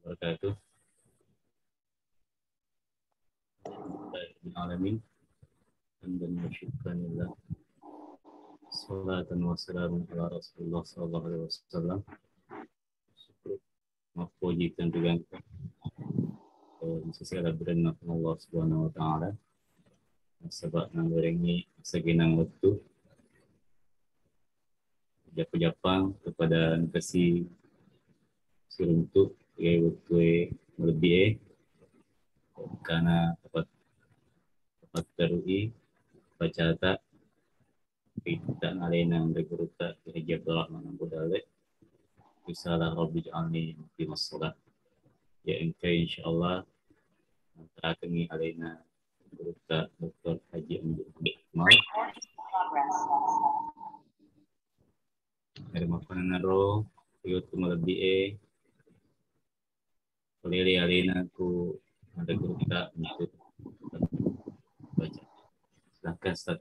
wabarakatuh. Alamin dan syukurillah. Salatan wa salamun ala Rasulullah sallallahu alaihi wasallam. Mapuji dan tergantung segala berenang Allah Subhanahu wa taala. Sebab nang gorengi segenang waktu Japang kepada kasih seruntuk waktu lebih karena tepat terui baca tak kita alena bergeruta hijab rahman budale bisalah rabbi ja'alni di masalah ya engkau insyaallah terakangi alena bergeruta Dr. Haji Amjad Mal dari makanan naro yaitu lebih Lili alena ku ada geruta untuk baca silakan Ustaz.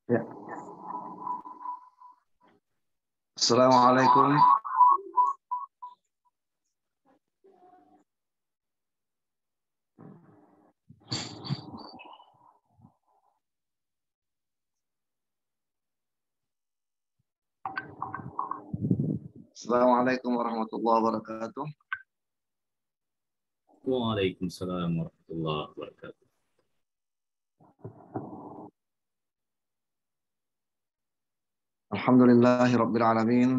Ya. Assalamualaikum. Assalamualaikum warahmatullahi wabarakatuh. Waalaikumsalam warahmatullahi wabarakatuh. Alhamdulillahi rabbil alamin.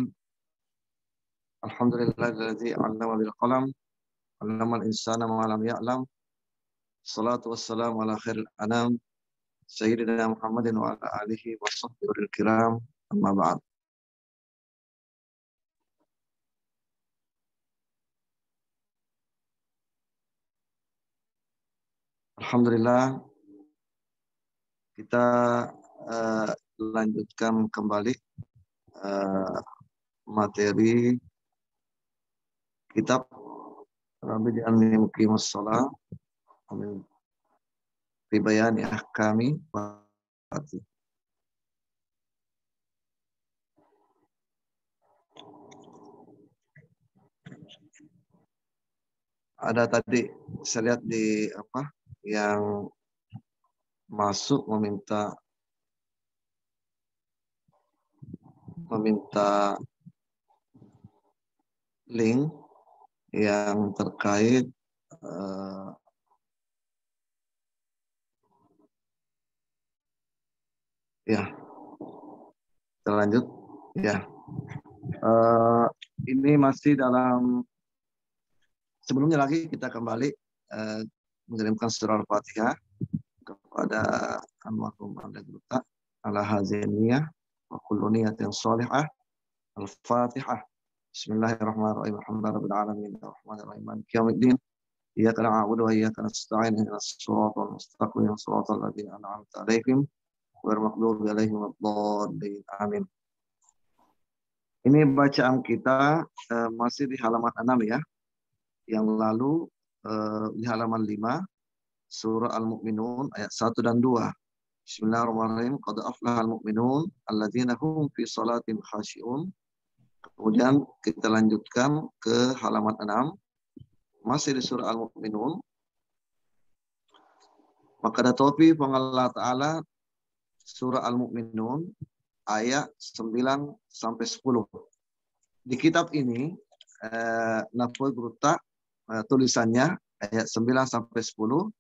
Alhamdulillahilladzi 'allama bil qalam, 'allama al-insana ma lam ya'lam. Salatu wassalamu ala khairil anam, sayyidina Muhammadin wa ala alihi wa sahbihi kiram. Amma ba'd. Alhamdulillah kita lanjutkan kembali materi kitab Rabbi Ja'alni Muqimas Shalah fi bayani ahkami wati. Ada tadi saya lihat di apa yang masuk meminta link yang terkait ya kita lanjut ya ini masih dalam sebelumnya lagi kita kembali mengirimkan surah Al-Fatihah kepada almarhum Al-Gruta ala haziniyah wa kullu niyatin shalihah. Al-Fatihah. Bismillahirrahmanirrahim. Alhamdulillahirabbil alamin. Arrahmanirrahim. Maliki yaumiddin. Iyyaka na'budu wa iyyaka nasta'in. Ihdinas siratal mustaqim. Shiratal ladzina an'amta 'alaihim ghairil maghdubi 'alaihim waladdallin. Amin. Ini bacaan kita masih di halaman 6 ya. Yang lalu di halaman 5 surah Al-Mu'minun ayat 1 dan 2. Bismillahirrahmanirrahim. Qad aflahal mu'minun alladzina hum fi salatin khashi'un. Kemudian kita lanjutkan ke halaman 6 masih di surah Al-Mu'minun. Maka ada topi Allah Ta'ala surah Al-Mu'minun ayat 9 sampai 10. Di kitab ini Nafoi Gruta tulisannya ayat 9 sampai 10.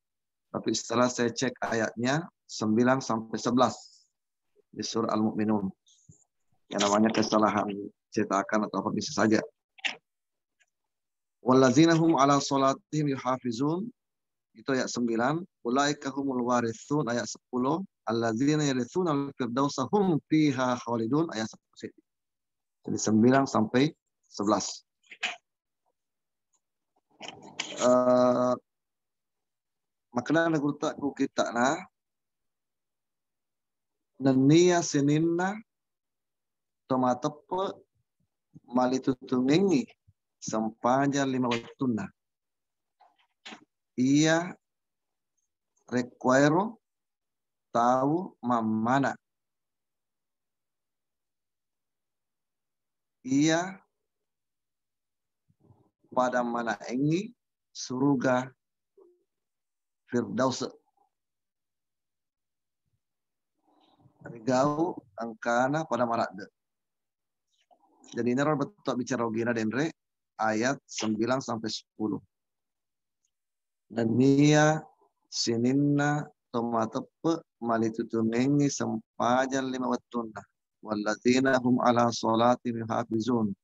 Tapi setelah saya cek ayatnya 9 sampai 11 di surah Al-Mu'minun. Yang namanya kesalahan cetakan atau apa bisa saja. Wallazina hum ala salatihim yuhafizun itu ayat 9. Ulaika humul warithun ayat 10. Allazina yarithuna al-firdausa hum fiha khalidun ayat 1. Jadi 9 sampai 11. Makna nagutak ku kita na nania seninna tomatepe malitutungengi sampaja 5 waktuna. Ia requero tahu mamana. Ia pada mana engi surga Firdaus. Rigau angkana pada marade. Jadi ini orang betul bicara gina denre ayat 9 sampai 10. Dan nia sininna tomatepe malitutunengi sempajan 5 wattuna. Walladzina hum ala salati hafizun.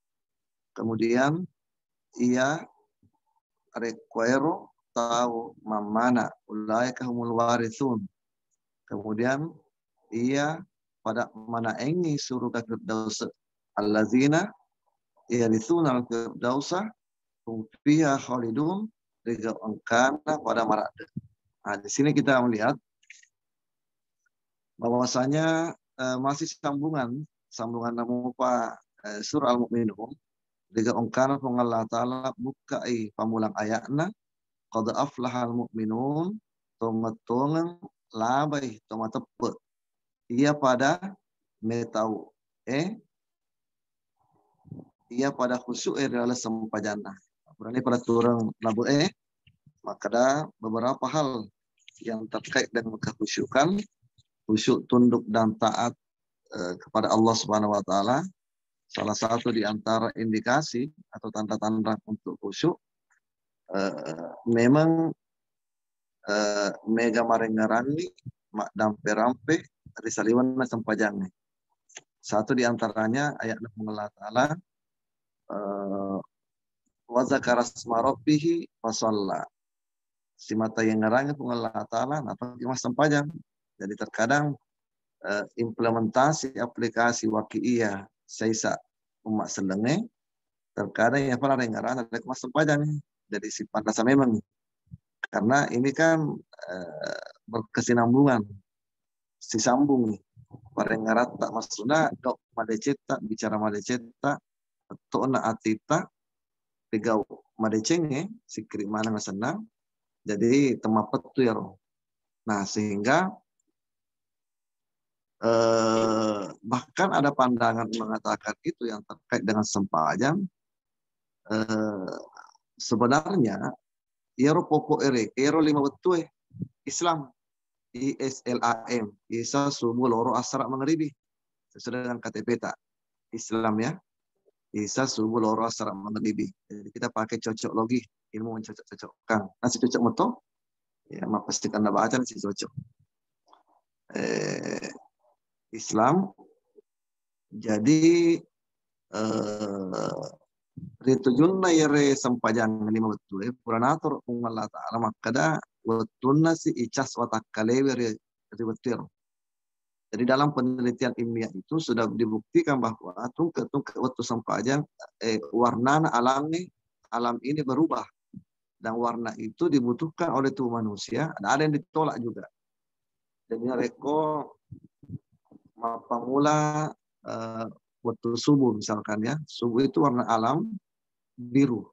Kemudian ia requero tahu mamana ulaika humul warithun. Kemudian ia pada mana engi surga Firdaus allazina yarithuna al-firdausa hum fiha khalidun riga angkana pada marade. Nah, di sini kita melihat bahwasanya masih sambungan namupa surah Al-Mu'minun riga angkana Allah taala bukai pamulang ayatna qad aflahal mu'minun tomatongan labai tomatepe ia pada metau ia pada khusyuk adalah sempajana. Berani pada turang labu maka ada beberapa hal yang terkait dengan kekhusyukan, khusyuk tunduk dan taat kepada Allah Subhanahu wa taala. Salah satu di antara indikasi atau tanda-tanda untuk khusyuk memang mega marengarani mak dampe rampe risaliwan sempajangnya. Satu di antaranya ayat Allah Ta'ala wa zakara asma rabbih fasalla. Si mata yang ngarangnya Allah Ta'ala napa mas sempajang. Jadi terkadang implementasi aplikasi waqi'iyah saisa umat selenge terkadang yang pernah dengaran ada mas sempajang. Jadi sifat rasa memang karena ini kan berkesinambungan sisambung nih. Parengarat tak maksudnya dok madeceta bicara madeceta atau na atita tiga madecenge sikri mana nggak senang jadi temapet tuh ya roh. Nah sehingga bahkan ada pandangan mengatakan itu yang terkait dengan sempajang sebenarnya ero pokok ero 5 betul Islam ISLAM Isa subuh loro asra mengeribi sesuai dengan KTP tak Islam ya Isa subuh loro asra mengeribi. Jadi kita pakai cocok logi ilmu mencocok-cocokkan nasi cocok moto ya mak pastikan anda baca nasi cocok Islam jadi ritujunna yere sampajang 5 betul puranatur Allah Ta'ala makada wetuna si icas watak kalewe ribetir. Jadi dalam penelitian ilmiah itu sudah dibuktikan bahwa tungke waktu sempajang warna alam ini berubah dan warna itu dibutuhkan oleh tubuh manusia. Ada yang ditolak juga. Jadi reko pamula waktu subuh misalkan ya subuh itu warna alam biru.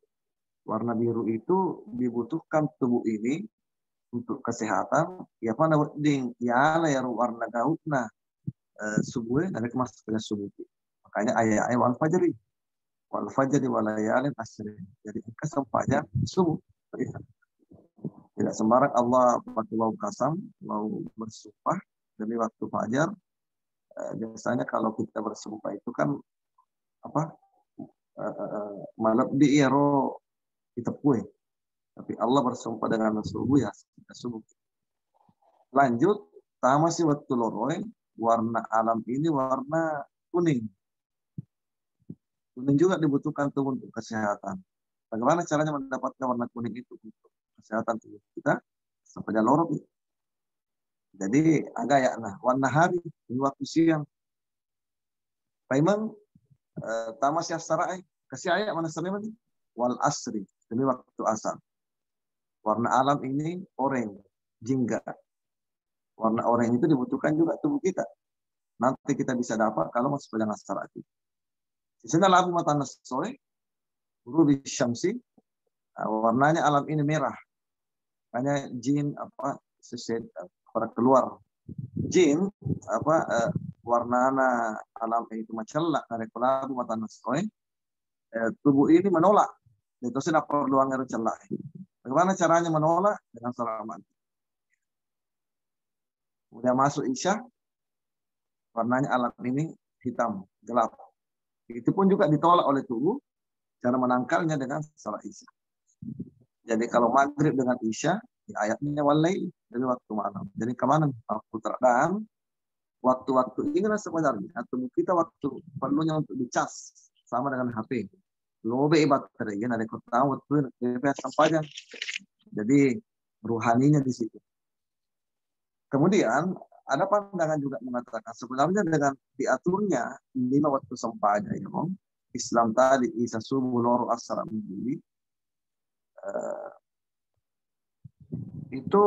Warna biru itu dibutuhkan tubuh ini untuk kesehatan ya pada ding ya lah ya warna gautna subuh dari kemas dengan subuh makanya ayat wal fajri wal layalin asri jadi kesempatan subuh tidak sembarang Allah pakai mau kasam mau bersumpah demi waktu fajar biasanya kalau kita bersumpah itu kan apa malam di ero kita kue. Tapi Allah bersumpah dengan subuh ya subuh. Lanjut, sama si waktu loroy, warna alam ini warna kuning. Kuning juga dibutuhkan tubuh untuk kesehatan. Bagaimana caranya mendapatkan warna kuning itu untuk kesehatan tubuh kita? Sampai dia lorok. Jadi agak ya nah, warna hari ini waktu siang. Memang tamas yastara kasih ayat mana sampai wal asri demi waktu asar. Warna alam ini oranye, jingga. Warna oranye itu dibutuhkan juga tubuh kita. Nanti kita bisa dapat kalau masuk pada asar itu. Di sana labu mata nasoy, rubi syamsi, warnanya alam ini merah. Hanya jin apa pada keluar. Jin apa warna alam itu macam lah. Karena labu mata nasoy, tubuh ini menolak Itu sudah perluan celah. Bagaimana caranya menolak? Dengan salat maghrib. Udah masuk isya, warnanya alat ini hitam, gelap. Itu pun juga ditolak oleh tubuh, cara menangkalnya dengan salat isya. Jadi kalau maghrib dengan isya, di ayatnya walail, dari waktu malam. Jadi kemana waktu terang? Waktu-waktu inilah sebenarnya tubuh kita waktu perlunya untuk dicas sama dengan HP. Lobe baterainya dari kota waktu DPS sampainya. Jadi ruhaninya di situ. Kemudian ada pandangan juga mengatakan sebenarnya dengan diaturnya 5 waktu sampainya ya, Islam tadi isa subuh loro asar minggu itu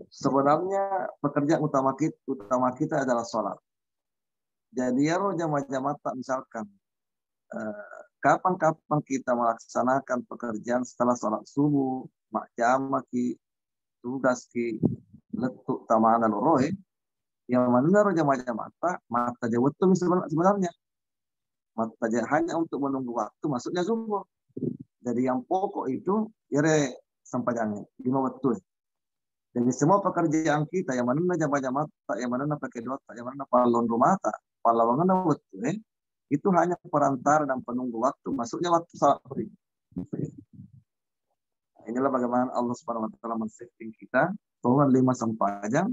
sebenarnya pekerjaan utama kita adalah sholat. Jadi ya roh jamaah tak misalkan kapan-kapan kita melaksanakan pekerjaan setelah sholat subuh, mak jama ki tugas ki letuk tamana loroe, yang mana roh jamaah mata jawab itu sebenarnya mata hanya untuk menunggu waktu masuknya subuh. Jadi yang pokok itu ya sampai jangan 5 waktu. Jadi semua pekerjaan kita yang mana jamaah yang mana pakai dota, yang mana palon rumah tak, palon waktu itu hanya perantara dan penunggu waktu masuknya waktu salat maghrib. Inilah bagaimana Allah Subhanahu wa taala men-setting kita bahwa 5 sampajang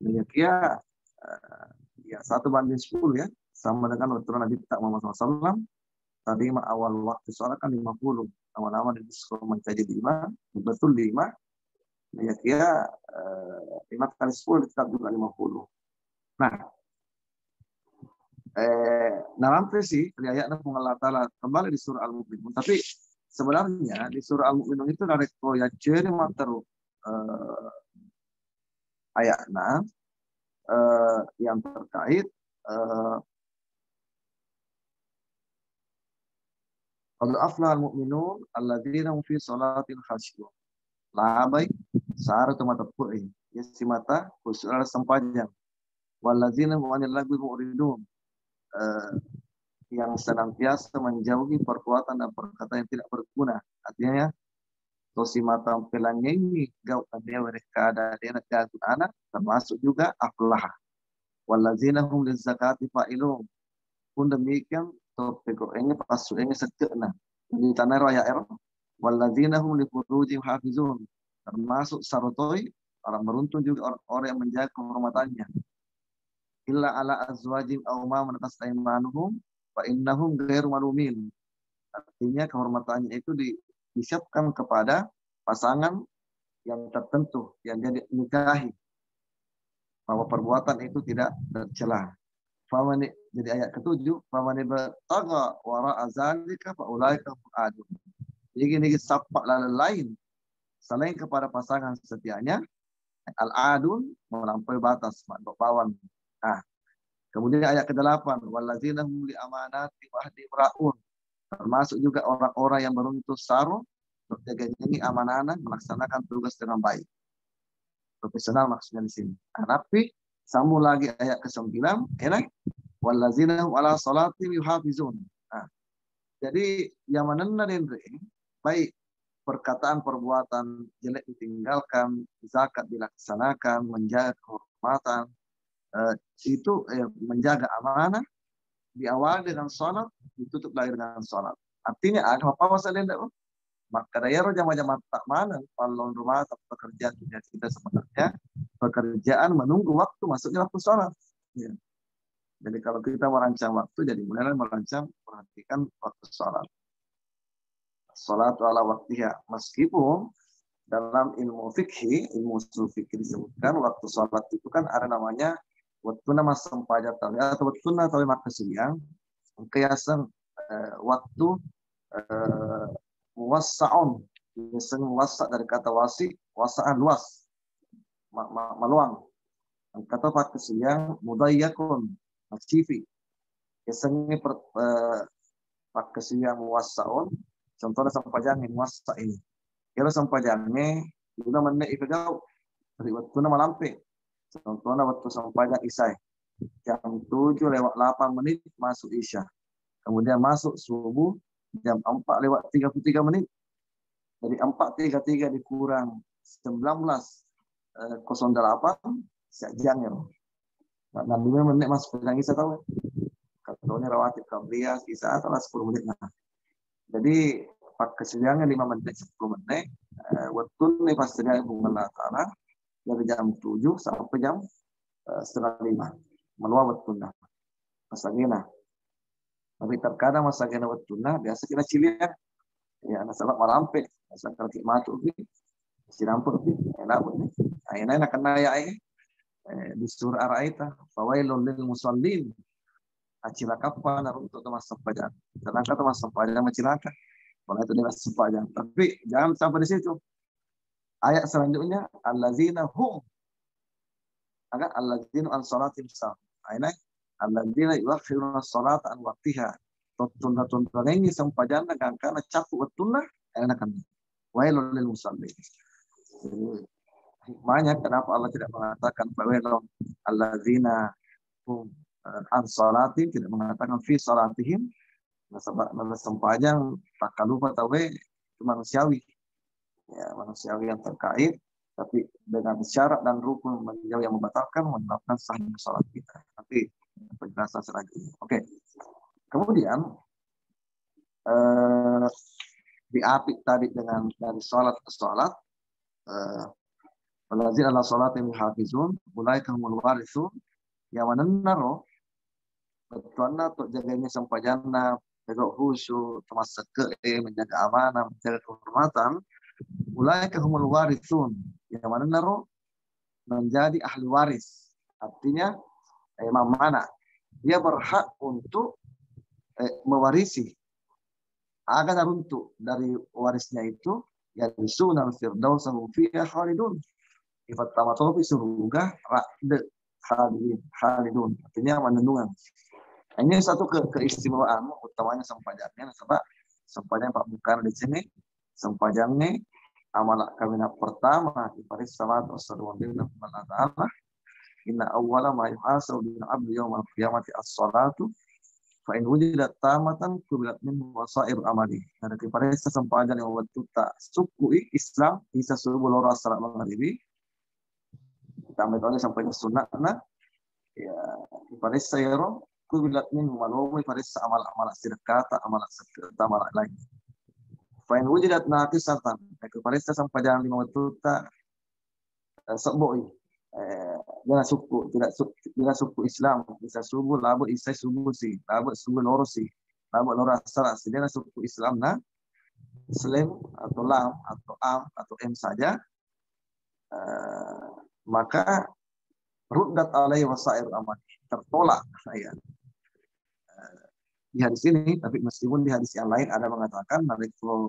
ya 1:10 ya, sama dengan waktu Nabi Muhammad SAW. Tadi awal waktu sholat kan 50, lama-lama diskor menjadi 5, betul 5. Ya 5 kali 10 tetap juga 50. Nah, dalam versi ayatnya Allah Ta'ala kembali di surah Al-Mu'minun. Tapi sebenarnya di surah Al-Mu'minun itu ada koya ceri materu ayatnya yang terkait qad aflaha al-mu'minun alladzina hum fi sholatin khashi'un. Labai sara tu mata puri ya si mata khusus sempajan walladzina hum 'anil lagwi mu'ridun. Yang senantiasa menjauhi perbuatan dan perkataan yang tidak berguna. Artinya, tosi mata pelangnya ini gau dia mereka ada dia nak anak termasuk juga aflah. Wallazina hum lizakati fa'ilun. Pun demikian topik ini pasuk ini sekena. Di tanah raya wallazina hum li furujihim hafizun. Termasuk sarotoi orang beruntun juga orang yang menjaga kehormatannya. Illa ala azwajin aw ma malakat aymanuhum fa innahum ghairu malumin. Artinya kehormatannya itu disiapkan kepada pasangan yang tertentu yang dia nikahi, bahwa perbuatan itu tidak tercela. Jadi ayat ke-7, faman ibtagha wara'a zalika fa ulaika adun. Jadi gini sapak lain selain kepada pasangan setianya, al-adun melampaui batas, makbawan. Nah, kemudian ayat ke-8, wallazina hum li amanati wa ahdi ra'un. Termasuk juga orang-orang yang beruntun saru untuk menjaga amanah, melaksanakan tugas dengan baik. Profesional maksudnya di sini. Tapi sambung lagi ayat ke-9, ya, wallazina hum ala salatihim yuhafizun. Nah, jadi yang menena baik perkataan perbuatan jelek ditinggalkan, zakat dilaksanakan, menjaga kehormatan, itu menjaga amanah, diawali dengan sholat, ditutup lagi dengan sholat. Artinya ada apa masalah tidak? Maka daya jamaah tak mana kalau rumah atau pekerjaan kita sebenarnya pekerjaan menunggu waktu masuknya waktu sholat. Ya. Jadi kalau kita merancang waktu, jadi mulai merancang perhatikan waktu sholat. Sholat ala waktiha. Meskipun dalam ilmu fikih, ilmu usul fikih disebutkan waktu sholat itu kan ada namanya waktu nama sempaja tahu atau waktu atau makasiyang kiasan waktu muwassa'un, biasanya muwassa dari kata wasi, wasa'an luas, meluang. Kata makasiyang mudayyakun, masyifi. Biasanya makasiyang muwassa'un. Contohnya sampajang yang muwassa ini. Kira sampajangnya guna menit ikagau dari waktu nama lampe. Contohnya waktu sampajang isai jam 7:08 masuk isya. Kemudian masuk subuh jam 4:33. Jadi 4:33 dikurang 19:08 sejam ya. Nah, 5 menit mas pedang isa tahu. Katanya rawatib qabliyah kisah salah 10 menit nah. Jadi pakai sejangnya 5 menit 10 menit. Waktu nih pas sedang Allah Ta'ala dari jam 7 sampai jam 4:30 meluang waktunya masagina. Tapi terkadang masagina waktunya biasa kita cilik ya anak salat malampe asal kalau matu si rampur enak ini ayeuna kena ya di surah Ar-Aita fawailul lil musallin acilakapan untuk teman sempajan sedangkan teman sempajan macilaka kalau itu dia sempajan tapi jangan sampai di situ. Ayat selanjutnya allazina hum agak allazina an salatim sah aina allazina yuakhiruna salata an waqtiha tun ini sempajan kana capu wetunna aina kan wailul lil musallin. Hikmahnya kenapa Allah tidak mengatakan fawailul allazina hum an salatin, tidak mengatakan fi salatihim, sebab sempajan tak lupa tahu itu manusiawi. Ya, manusiawi yang terkait, tapi dengan syarat dan rukun yang membatalkan menyebabkan sahnya salat kita. Nanti penjelasan selanjutnya. Oke. Kemudian diapit tadi dengan dari salat ke salat. Walazina ala salatin hafizun, ulaika humul warithun. Yang mana naro betuanna untuk jaganya sampajana, jaga khusyuk, termasuk menjaga amanah, menjaga kehormatan. Ulaika humul warithun, yang mana naro menjadi ahli waris. Artinya mana dia berhak untuk mewarisi agar untuk dari warisnya itu ya disunal firdausahu fiha khalidun. Ifat tamatofi surga ra'de khalidun. Artinya menenungan. Ini satu keistimewaan utamanya sempajannya sebab sempajan Pak Bukan di sini sempajannya amal kawin pertama ibaris salat wassalamu ala ta'ala inna awwala ma yuhasabu bil abdi yawmal qiyamati as-salatu fa in wujidat tamatan kubilat min wasair amali. Ada ibaris sempajan yang waktu tak suku Islam bisa subuh loro salat maghribi kita metode sampai sunnah ya ibaris sayro kubilat min malumi ibaris amal sedekah amal sedekah amal lain. Fain wujidat naqisatan, keparista sampajan 5 waktu tak seboi. Jangan suku, tidak suku Islam, bisa subuh labu isai subuh si, labu subuh lorosi, labu lorah salah. Jangan suku Islam na Muslim atau lam atau am atau m saja, maka ruddat alaihi wasair amal tertolak saya. Di hadis ini, tapi meskipun di hadis yang lain ada mengatakan kalau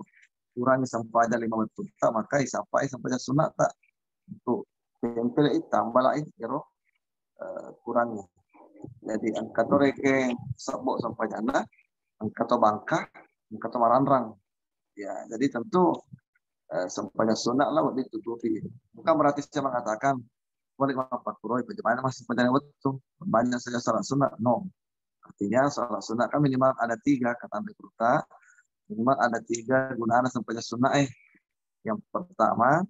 kurang sampajan 5 waktu tak maka isapai sampajan sunat tak untuk tempel itu tambah lagi kero kurangnya. Jadi angkat toreke sabok sampajana, angkat bangkah, angkat maranrang. Ya, jadi tentu sampajan sunat lah waktu ditutupi. Bukan berarti saya mengatakan boleh 40 bagaimana masih sampajan waktu banyak saja salat sunat. No. Artinya salat sunat kan minimal ada 3 kata Bekruta. Minimal ada 3 gunaan sampainya sunat Yang pertama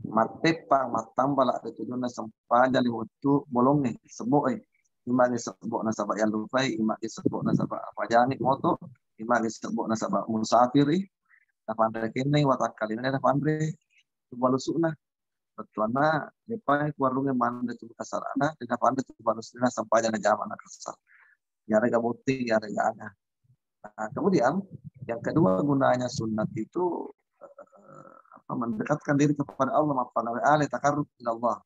matepang matambala ada tujuan sampajan di waktu bolong sebok imam sebok nasabak yang lupai imam sebok nasabak apa jani moto imam sebok nasabak musafiri dapat kene watak kali ini dapat balusuna betuana depai warungnya mana itu kasarana dan dapat itu balusuna sampajan zaman kasar. Ya ada bukti, ya ada. Nah, kemudian yang kedua gunanya sunat itu mendekatkan diri kepada Allah, takarrub ila Allah.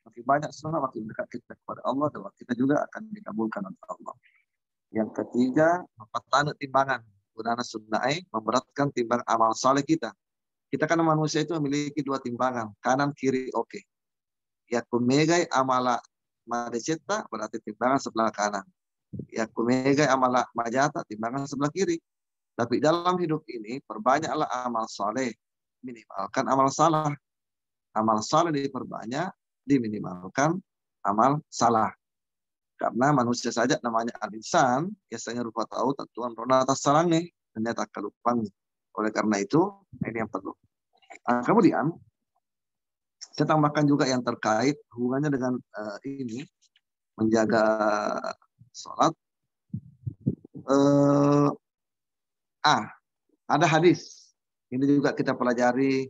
Makin banyak sunat, makin dekat kita kepada Allah, dan kita juga akan dikabulkan oleh Allah. Yang ketiga, mempertahankan timbangan. Gunanya sunat memberatkan timbang amal saleh kita. Kita kan manusia itu memiliki 2 timbangan, kanan kiri oke. Ya kumegai amala madeceta berarti timbangan sebelah kanan. Ya kumega amala majata timbangan sebelah kiri. Tapi dalam hidup ini perbanyaklah amal saleh, minimalkan amal salah. Amal saleh diperbanyak, diminimalkan amal salah. Karena manusia saja namanya al-insan, biasanya rupa tahu tentuan roda atas salangnya. ternyata kelupaan. Oleh karena itu, ini yang perlu. Nah, kemudian saya tambahkan juga yang terkait hubungannya dengan ini menjaga sholat. Ada hadis. Ini juga kita pelajari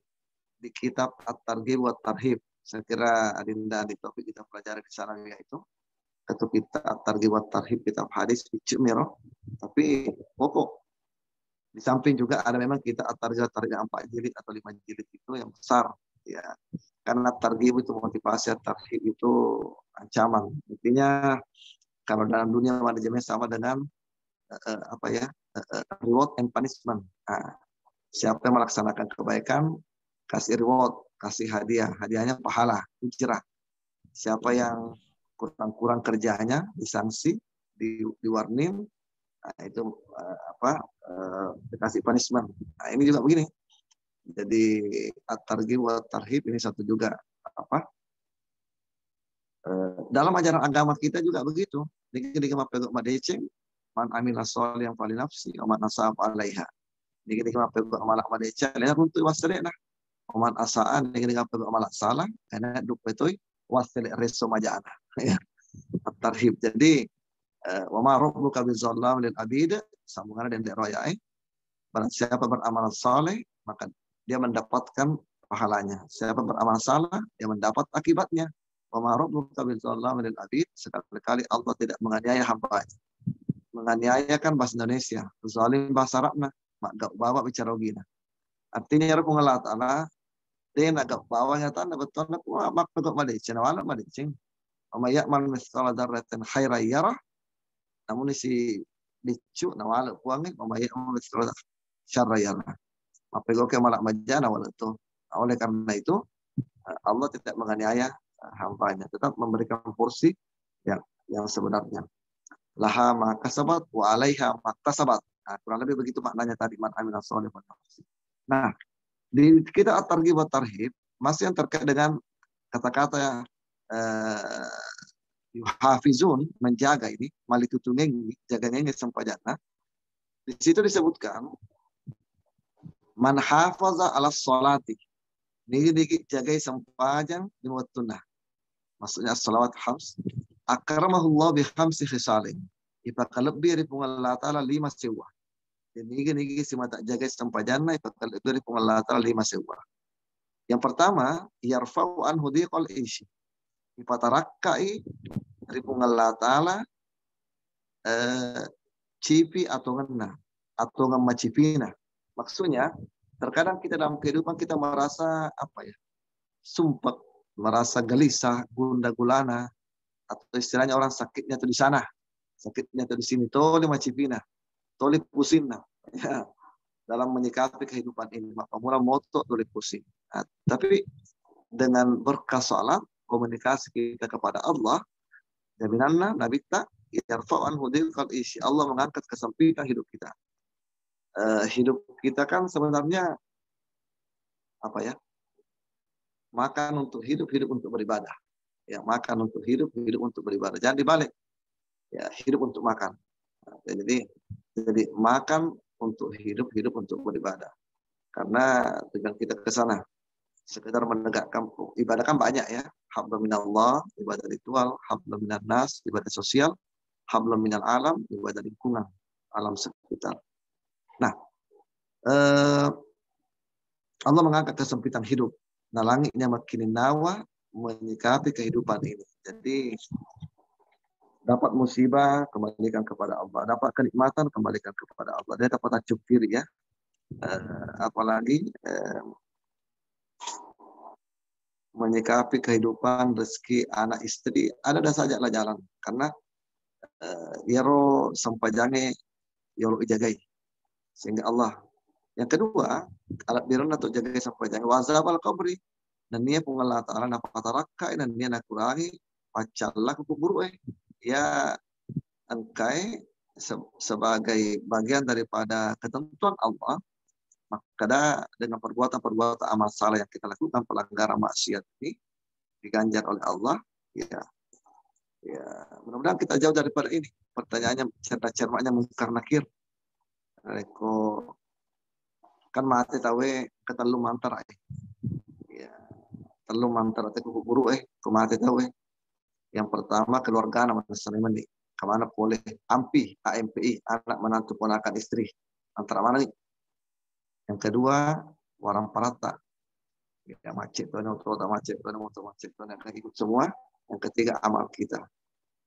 di kitab At-Targhib wa Tarhib. Saya kira Adinda di topik kita pelajari di sana yaitu atau kita At-Targhib wa Tarhib kitab hadis Cimiro. Tapi pokok di samping juga ada memang kita At-Targhib wa Tarhib 4 jilid atau 5 jilid itu yang besar ya. Karena targhib itu motivasi, tarhib itu ancaman. Intinya kalau dalam dunia manajemen sama dengan reward and punishment. Nah, siapa yang melaksanakan kebaikan kasih reward, kasih hadiah, hadiahnya pahala, ujrah. Siapa yang kurang-kurang kerjanya disanksi, di warning, nah, itu dikasih punishment. Nah, ini juga begini. Jadi at-targhib wa tarhib ini satu juga dalam ajaran agama kita juga begitu. Dikit-dikit mapegok madeceng, man amila sholih yang paling nafsi, man asab alaiha. Dikit-dikit mapegok malak madeceng, lena runtu wasrena. Man asaan dikit-dikit mapegok malak salah, karena duk petoi wasle reso majana. At-tarhib. Jadi wa ma rabbuka bizallam lil abid, sambungannya dengan royai. Barang siapa beramal saleh, maka dia mendapatkan pahalanya. Siapa beramal salah, dia mendapat akibatnya. Wa ma rabbuka bizallam lil abid, sekali-kali Allah tidak menganiaya hamba-Nya. Menganiaya kan bahasa Indonesia, zalim bahasa Arabna, mak gak bawa bicara gina. Artinya ya Rabbul Ta'ala, dia nak gak bawanya tanda betul nak mak pegok madeceng, wala madeceng. Wa may ya'mal mithqala dzarratin khairan yarah. Namun si dicu nawala kuangin wa may ya'mal mithqala syarran yarah. Mapegok malak majana wala itu. Oleh karena itu Allah tidak menganiaya hambanya, tetap memberikan porsi yang sebenarnya. Laha ma kasabat wa alaiha ma kasabat. Nah, kurang lebih begitu maknanya tadi man amila sholih wa nafsi. Nah, di kita at-targhib wa tarhib masih yang terkait dengan kata-kata hafizun, menjaga ini, malitutungengi, jaganya sempajana. Di situ disebutkan man hafaza ala sholati. Dikit-dikit jagai sempajang di waktunya. Maksudnya salawat khams. Akramahullah bi khamsi khisalin. Ipaka lebih dari Allah Ta'ala 5 sewa. Jadi ini si mata jaga sempajana ipaka lebih dari Allah Ta'ala 5 sewa. Yang pertama, yarfa'u anhu diqal ishi. Ipatarakkai dari Allah Ta'ala cipi atau ngena atau ngamacipina. Maksudnya terkadang kita dalam kehidupan kita merasa sumpah, merasa gelisah, gundah gulana, atau istilahnya orang sakitnya tuh di sana, sakitnya tuh di sini, toli macipina, toli pusingna, ya, dalam menyikapi kehidupan ini, maka mula moto toli pusing. Nah, tapi dengan berkah salat, komunikasi kita kepada Allah, jaminanna nabita yarfa'an hudil kal isi, Allah mengangkat kesempitan hidup kita. Hidup kita kan sebenarnya makan untuk hidup, hidup untuk beribadah. Ya, makan untuk hidup, hidup untuk beribadah. Jangan dibalik. Ya, hidup untuk makan. Jadi makan untuk hidup, hidup untuk beribadah. Karena tujuan kita ke sana. Sekedar menegakkan ibadah kan banyak ya. Hablum minallah, ibadah ritual, hablum minan nas, ibadah sosial, hablum minal alam, ibadah lingkungan, alam sekitar. Nah, Allah mengangkat kesempitan hidup. Nah, langitnya makin nawa menyikapi kehidupan ini. Jadi dapat musibah kembalikan kepada Allah, dapat kenikmatan kembalikan kepada Allah. Dia dapat cukir ya. Apalagi menyikapi kehidupan rezeki anak istri ada sajalah jalan karena yaro sampajange yaro ijagai sehingga Allah. Yang kedua, alat biran atau jagai sampajange wazabal qabri. Dan dia pengelah ta'ala napataraka dan dia nakurangi pacallah kubur ya engkai sebagai bagian daripada ketentuan Allah, maka dengan perbuatan-perbuatan amal salah yang kita lakukan, pelanggaran maksiat ini diganjar oleh Allah, ya mudah-mudahan kita jauh daripada ini. Pertanyaannya cermat-cermatnya mungkar nakir, Reko kan mati tahu ketelu mantar ya telu mantar atau kuku buru ku mati tahu yang pertama keluarga nama seniman nih kemana boleh ampi AMPI anak menantu ponakan istri antara mana nih yang kedua warang parata ya macet tuh motor macet tuh yang ikut semua yang ketiga amal kita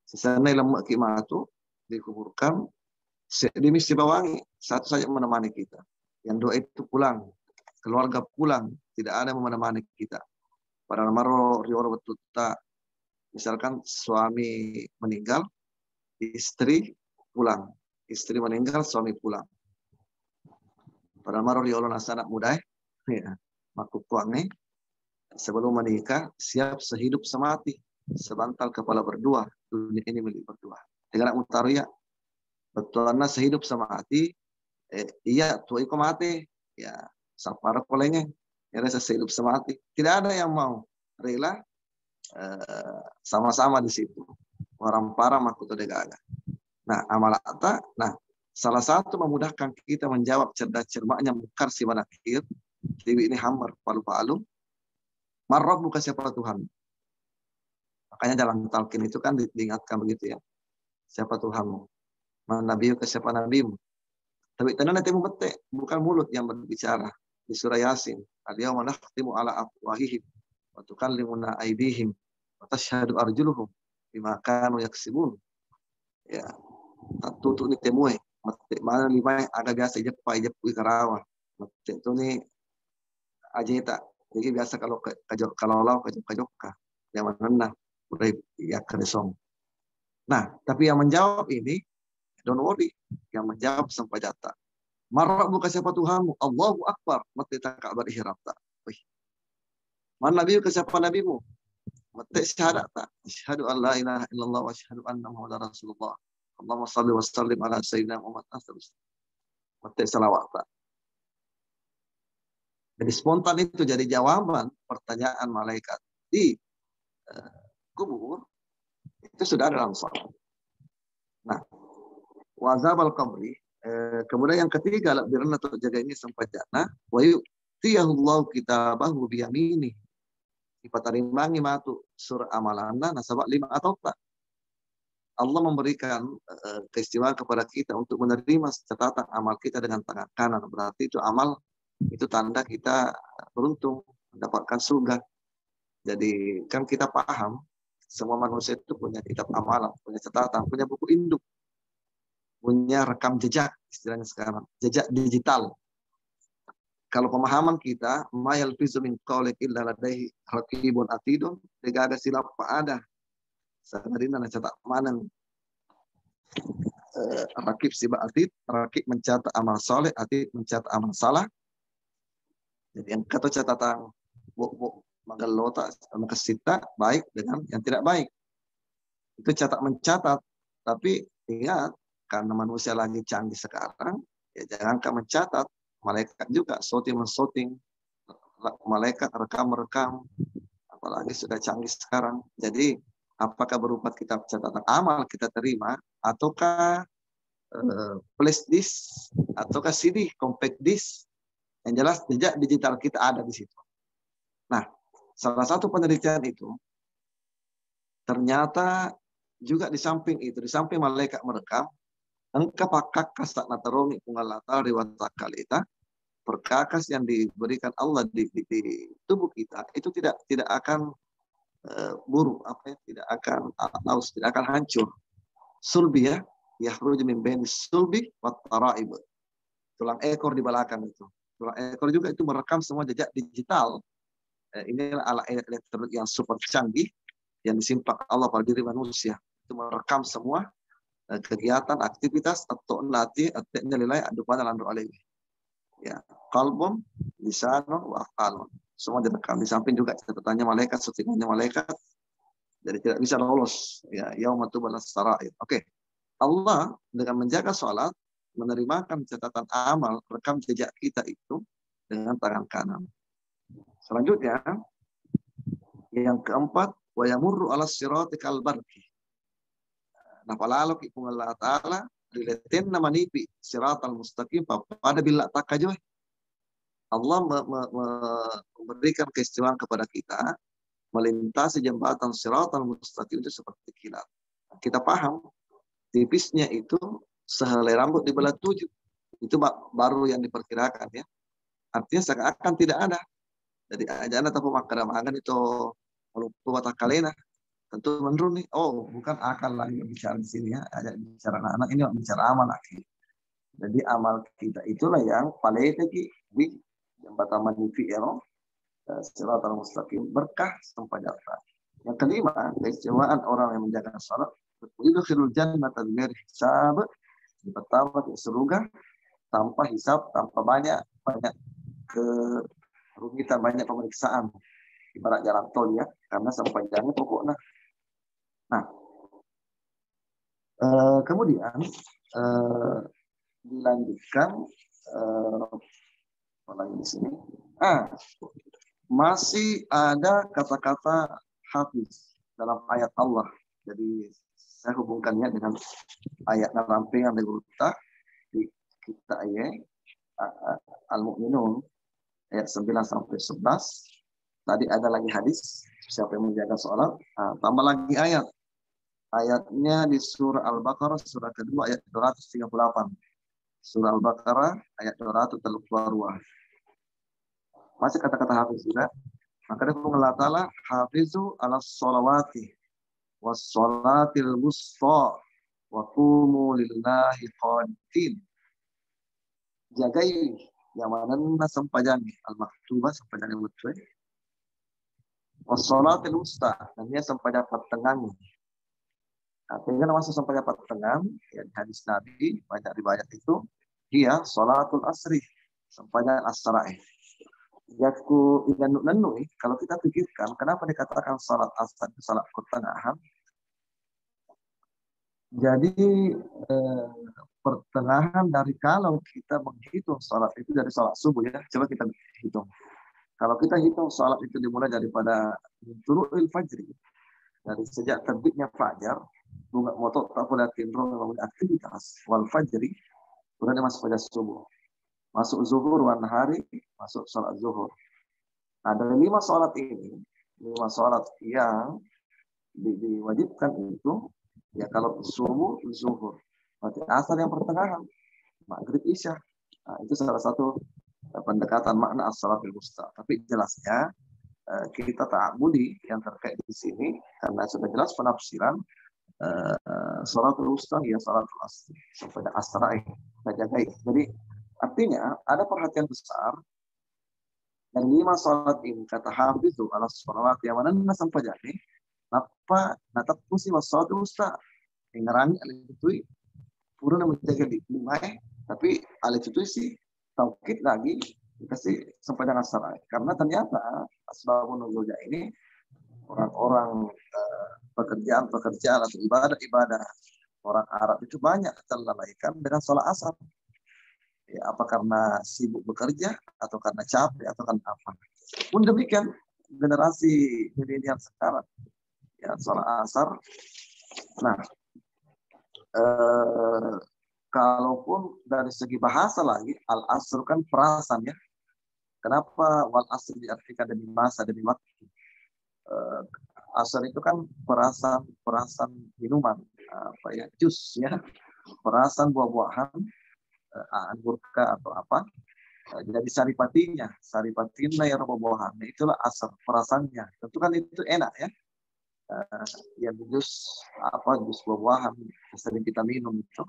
sisanya lemak kimatu dikuburkan di misi bawangi satu saja menemani kita yang dua itu pulang keluarga pulang tidak ada yang menemani kita pada maro rioro betul tak misalkan suami meninggal istri pulang istri meninggal suami pulang pada maro rioro nasa anak muda ya makuk nih sebelum menikah siap sehidup semati sebantal kepala berdua dunia ini milik berdua dengan anak mutaria betul sehidup semati iya tuh iko mati ya sapara kolengnya ya rasa sehidup semati tidak ada yang mau rela sama-sama di situ orang para makuto degaga nah amalata nah salah satu memudahkan kita menjawab cerdas cermaknya mukar si manakir dewi ini hammer palu-palu marrob bukan siapa Tuhan makanya dalam talqin itu kan diingatkan begitu ya siapa Tuhanmu mana nabi ke siapa nabimu tapi tenan nanti membetek bukan mulut yang berbicara di surah Yasin al-yawma nakhtimu ala afwahihim wa tukallimuna aydihim wa tashhadu arjuluhum bima kanu yaksibun ya tutup ni temui metek mana lima agak biasa jepai jepui karawa metek tu ni aja tak jadi biasa kalau lau kajok yang mana udah ya keresong nah tapi yang menjawab ini don't worry yang menjawab sampai jata marah bukan siapa Tuhanmu Allahu Akbar mati tak kabar ihram tak mana nabi ke siapa nabimu mati syahadat tak asyhadu an la ilaha illallah wa asyhadu anna muhammadar rasulullah Allahumma shalli wa sallim ala sayyidina Muhammad mati salawat tak jadi spontan itu jadi jawaban pertanyaan malaikat di kubur itu sudah ada langsung nah wazab al-qabri kemudian yang ketiga birna atau jaga ini sampai jana wa yu'tiyahullahu kitabahu biyamini dipatarimbangi matu surah amalana nasabak 5 atau tak Allah memberikan keistimewaan kepada kita untuk menerima catatan amal kita dengan tangan kanan berarti itu amal itu tanda kita beruntung mendapatkan surga jadi kan kita paham semua manusia itu punya kitab amalan punya catatan punya buku induk punya rekam jejak istilahnya sekarang jejak digital kalau pemahaman kita mayal fizu min qawlik illa ladaihi raqibun atidun tidak ada silap ada sadarina catat manang raqib siba atid raqib mencatat amal soleh atid mencatat amal salah jadi yang kata catatan magalota makasita baik dengan yang tidak baik itu catat mencatat tapi ingat karena manusia lagi canggih sekarang, ya jangankan mencatat, malaikat juga sorting, malaikat rekam, apalagi sudah canggih sekarang. Jadi, apakah berupa kitab catatan amal kita terima, ataukah flash disk, ataukah CD, compact disk, yang jelas jejak digital kita ada di situ. Nah, salah satu penelitian itu, ternyata juga di samping malaikat merekam, engkau pakakas tak natarongi pengalatar riwata kalita perkakas yang diberikan Allah di tubuh kita itu tidak akan buruk tidak akan aus tidak akan hancur sulbi ya yakhruju min baini sulbi wat taraib tulang ekor di belakang itu tulang ekor juga itu merekam semua jejak digital inilah alat elektronik yang super canggih yang disimpan Allah pada diri manusia itu merekam semua kegiatan aktivitas atau nanti artinya nilai adupan landu alih ya kalbum lisanun wa afalun semua direkam di samping juga catatannya malaikat settingannya malaikat jadi tidak bisa lolos ya yaumatu balas sarair oke Allah dengan menjaga sholat menerimakan catatan amal rekam jejak kita itu dengan tangan kanan selanjutnya yang keempat wa yamurru ala sirati kal barqi nah, palalo kung Allah Ta'ala diletin nama nipi siratal mustaqim pada bila takajoy. Allah memberikan keistimewaan kepada kita melintasi jembatan siratal mustaqim itu seperti kilat. Kita paham tipisnya itu sehelai rambut di belah 7. Itu baru yang diperkirakan ya. Artinya seakan-akan tidak ada. Jadi ajana tapi makadamangan itu lupa takalena. Tentu menurut nih, oh bukan akal lagi bicara di sini ya, ada bicara anak-anak ini bicara amal lagi. Jadi amal kita itulah yang paling tinggi di jembatan manifi ya, siratal mustaqim berkah sampai dapat. Yang kelima, keistimewaan orang yang menjaga salat, yudkhilul jannata bighairi hisab, di pertama ke surga tanpa hisab, tanpa banyak kerumitan, banyak pemeriksaan. Ibarat jalan tol ya, karena sampai jalannya pokoknya. Nah, kemudian dilanjutkan apa lagi di sini? Masih ada kata-kata hafiz dalam ayat Allah. Jadi saya hubungkannya dengan ayat rampingan dari Buta di kita ayat Al-Mu'minun ayat 9 sampai 11. Tadi ada lagi hadis siapa yang menjaga sholat. Tambah lagi ayat. Ayatnya di surah Al-Baqarah, surah kedua, ayat 238. Surah Al-Baqarah, ayat 232. Masih kata-kata hafiz juga. Maka dia Allah Ta'ala, hafizu ala sholawati, was sholatil wusta, wa qumu lillahi qanitin. Jagai, yang mana sempajani, al-maktubah, sempajani betul. Was sholatil wusta, dan dia sempajani pertengahan. Artinya masuk sampai dapat tengah, ya, hadis Nabi banyak riwayat itu, dia sholatul asri sampai asra'i. Yaku idan nanu, kalau kita pikirkan kenapa dikatakan salat asar itu salat pertengahan? Jadi pertengahan dari kalau kita menghitung salat itu dari salat subuh ya, coba kita hitung. Kalau kita hitung salat itu dimulai daripada tulu'il fajri, dari sejak terbitnya fajar, bunga motor tak boleh tindrong membangun aktivitas wal fajri, kemudian masuk pada subuh, masuk zuhur wan hari, masuk sholat zuhur. Ada 5 sholat ini, 5 sholat yang diwajibkan itu ya kalau subuh zuhur, berarti asar yang pertengahan, maghrib isya. Nah, itu salah satu pendekatan makna as-salatul wusta. Tapi jelasnya kita ta'abudi yang terkait di sini karena sudah jelas penafsiran sholatul wusta ya sholatul asri sampai asra'i kita jagai. Jadi artinya ada perhatian besar dan 5 sholat ini kata hafizu ala sholawat yang mana sampai jadi apa natap pusi sholatul wusta ngarani alif itu purun menjaga di 5 tapi alif itu sih taukid lagi dikasih sampai dengan asra'i karena ternyata asbabun nuzulnya ini orang-orang pekerjaan atau ibadah orang Arab itu banyak terlalaikan dengan sholat asar. Ya, apa karena sibuk bekerja atau karena capek atau karena apa? Pun demikian generasi milenial sekarang ya sholat asar. Nah, kalaupun dari segi bahasa lagi al-asr kan perasan ya. Kenapa wal asr diartikan demi masa demi waktu? Asar itu kan perasan minuman apa ya jus ya perasan buah-buahan anggurka atau apa jadi saripatinya ya buah-buahan itulah asar perasannya tentu kan itu enak ya yang jus buah-buahan sering kita minum itu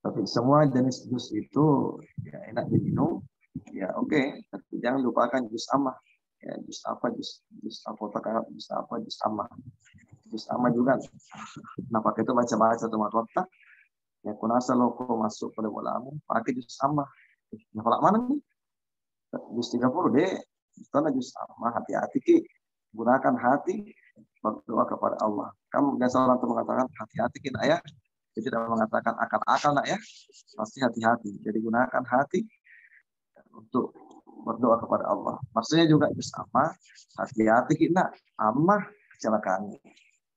tapi semua jenis jus itu ya enak diminum ya oke. Tapi jangan lupakan jus amah. Ya, jus apotek, jus ama juga. Nah pakai itu baca-baca teman kota. Ya kunasa loko masuk pada bolamu pakai jus ama. Nah kalau mana nih? Jus 30 deh. Setelah jus ama hati-hati ki. Gunakan hati berdoa kepada Allah. Kamu biasa orang itu mengatakan hati-hati ki nak ya. Dia tidak mengatakan akal-akal nak ya. Pasti hati-hati. Jadi gunakan hati untuk berdoa kepada Allah. Maksudnya juga bersama hati-hati kita amah kecelakaan.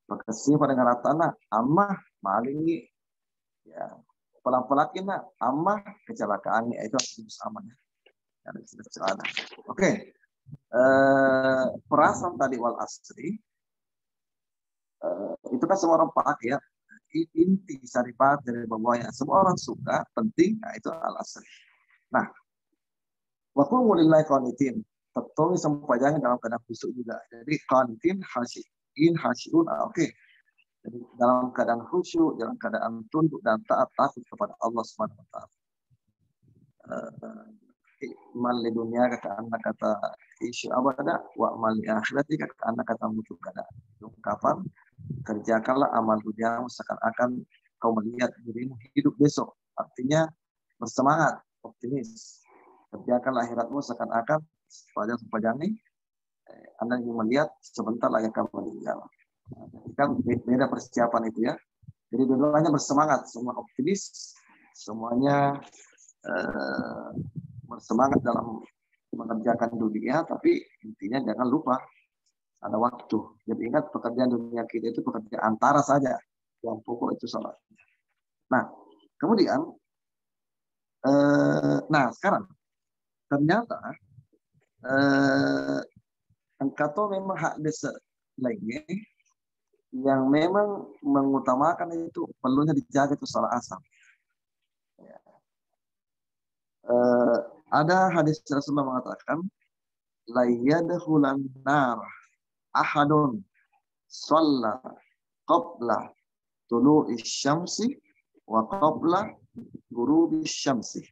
Bekasi pada ngaratana amah malingi Ya, pelan-pelan nak amma kecelakaan itu harus aman ya. Kecelakaan. Oke. Perasaan tadi wal asri itu kan semua orang pakai ya. Inti syarifat dari bawahnya semua orang suka, penting, nah itu al asri. Nah, waktu mulai qanitin, tertulis sempajangnya dalam keadaan khusyuk juga. Jadi qanitin hasyiin hasyiun, oke. Jadi dalam keadaan khusyuk, dalam keadaan tunduk dan taat takut kepada Allah Subhanahu wa taala. Mal di dunia kata anak kata isu abada wa mal di akhirat kata anak kata mutu kada. Ungkapan kerjakanlah amal dunia seakan-akan kau melihat dirimu hidup besok. Artinya bersemangat, optimis. Kerjakanlah akhiratmu seakan-akan sepanjang ini Anda ingin melihat sebentar lagi kamu meninggal. Kan beda persiapan itu ya. Jadi dua-duanya bersemangat, semua optimis, semuanya bersemangat dalam mengerjakan dunia, tapi intinya jangan lupa ada waktu. Jadi ingat pekerjaan dunia kita itu pekerjaan antara saja, yang pokok itu salat. Nah, kemudian, sekarang ternyata engkau memang hak desa lainnya yang memang mengutamakan itu perlunya dijaga itu salat asar. Ada hadis Rasulullah mengatakan, la yadkhulan nar ahadun shalla qabla tulu'i syamsi wa qabla ghurubi syamsi.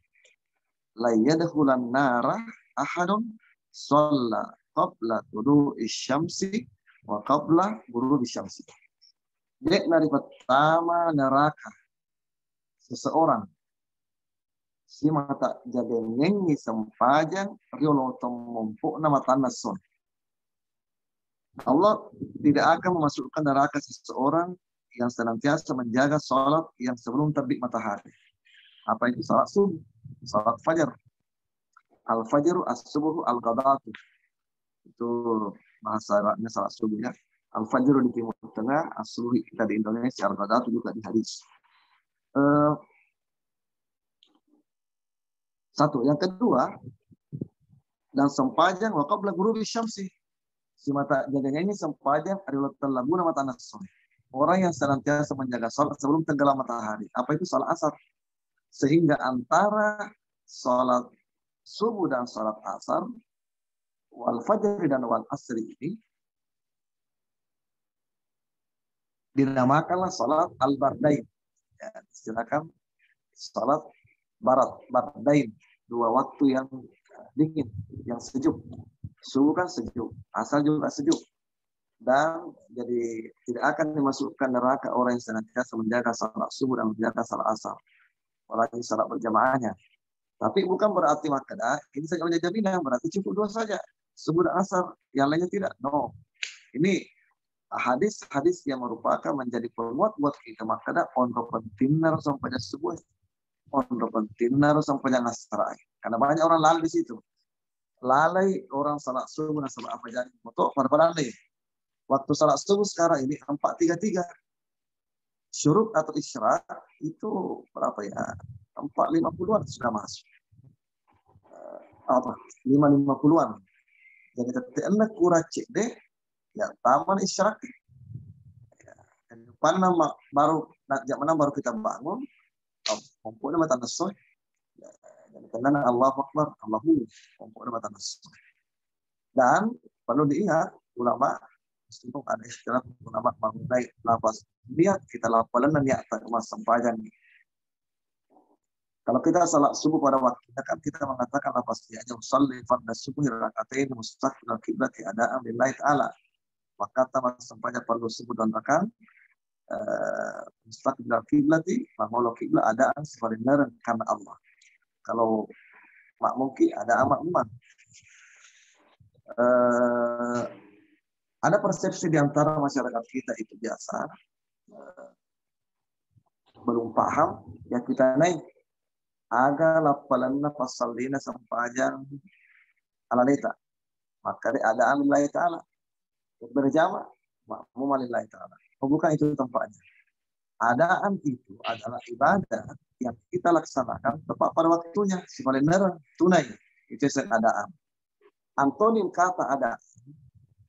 La yadkhulan nar ahadun shalla qabla tulu'i syamsi wa qabla ghurubi syamsi. Dek dari pertama neraka seseorang si mata jadi nyengi sempajang riolo tomompok nama tanah son. Allah tidak akan memasukkan neraka seseorang yang senantiasa menjaga sholat yang sebelum terbit matahari. Apa itu sholat subuh? Sholat fajar. Al-fajru as-subuhu al-ghadatu. Itu bahasa Arabnya sholat subuh ya. Al-fajru di timur tengah, as-subuh kita di Indonesia, al-ghadatu juga di hadis. Satu. Yang kedua, dan sempajang waqabla ghurubi syamsi. Si mata jadinya ini sempajang adalah terlabuna mata nasun. Orang yang senantiasa menjaga sholat sebelum tenggelam matahari. Apa itu sholat asar? Sehingga antara sholat subuh dan sholat asar, wal fajr dan wal asri ini dinamakanlah sholat al-bardain. Ya, silakan sholat bardain. Dua waktu yang dingin, yang sejuk. Subuh kan sejuk, asar juga sejuk. Dan jadi tidak akan dimasukkan neraka orang yang senantiasa menjaga salat subuh dan menjaga salat asar. Apalagi salat berjamaahnya. Tapi bukan berarti makna ini saja menjadi jaminan, berarti cukup dua saja. Subuh dan asar, yang lainnya tidak. No. Ini hadis-hadis yang merupakan menjadi penguat buat kita. Makna pondok pentingnya sampai subuh. Pondok pentingnya sampai asar. Karena banyak orang lalai di situ. Lalai orang salat subuh dan salat apa jadi motor pada lalai. Waktu salat subuh sekarang ini 4:33. Syuruk atau isyraq itu berapa ya? 4:50-an sudah masuk. 5:50-an. Jadi ketika kurang cek deh, ya taman isyraq. Depan nama baru jam 6 baru kita bangun. Pomponya mata nasoh. Jadi karena Allahu Akbar, Allahu pomponya mata nasoh. Dan perlu diingat ulama meskipun ada istilah ulama mengenai lafaz niat kita lapalan dan niat mas sempajan. Kalau kita salat subuh pada waktunya kan kita mengatakan lafaz niatnya usalli fardhu subuh rakaatain mustaqbil qiblat adaan lillahi taala. Maka mas sempajan perlu subuh dan rakaat mustaqbil qiblati mahmulu qiblat adaan sebenarnya karena Allah. Kalau makmum ada makmuman. Ada persepsi di antara masyarakat kita itu biasa belum paham yang kita naik aga lapalanna pasallina sampajang alalita maka ada lillahi ta'ala berjamaah makmum lillahi ta'ala bukan itu tempatnya. Adaan itu adalah ibadah yang kita laksanakan tepat pada waktunya, sebenarnya tunai. Itu adaan. Antonim kata adaan,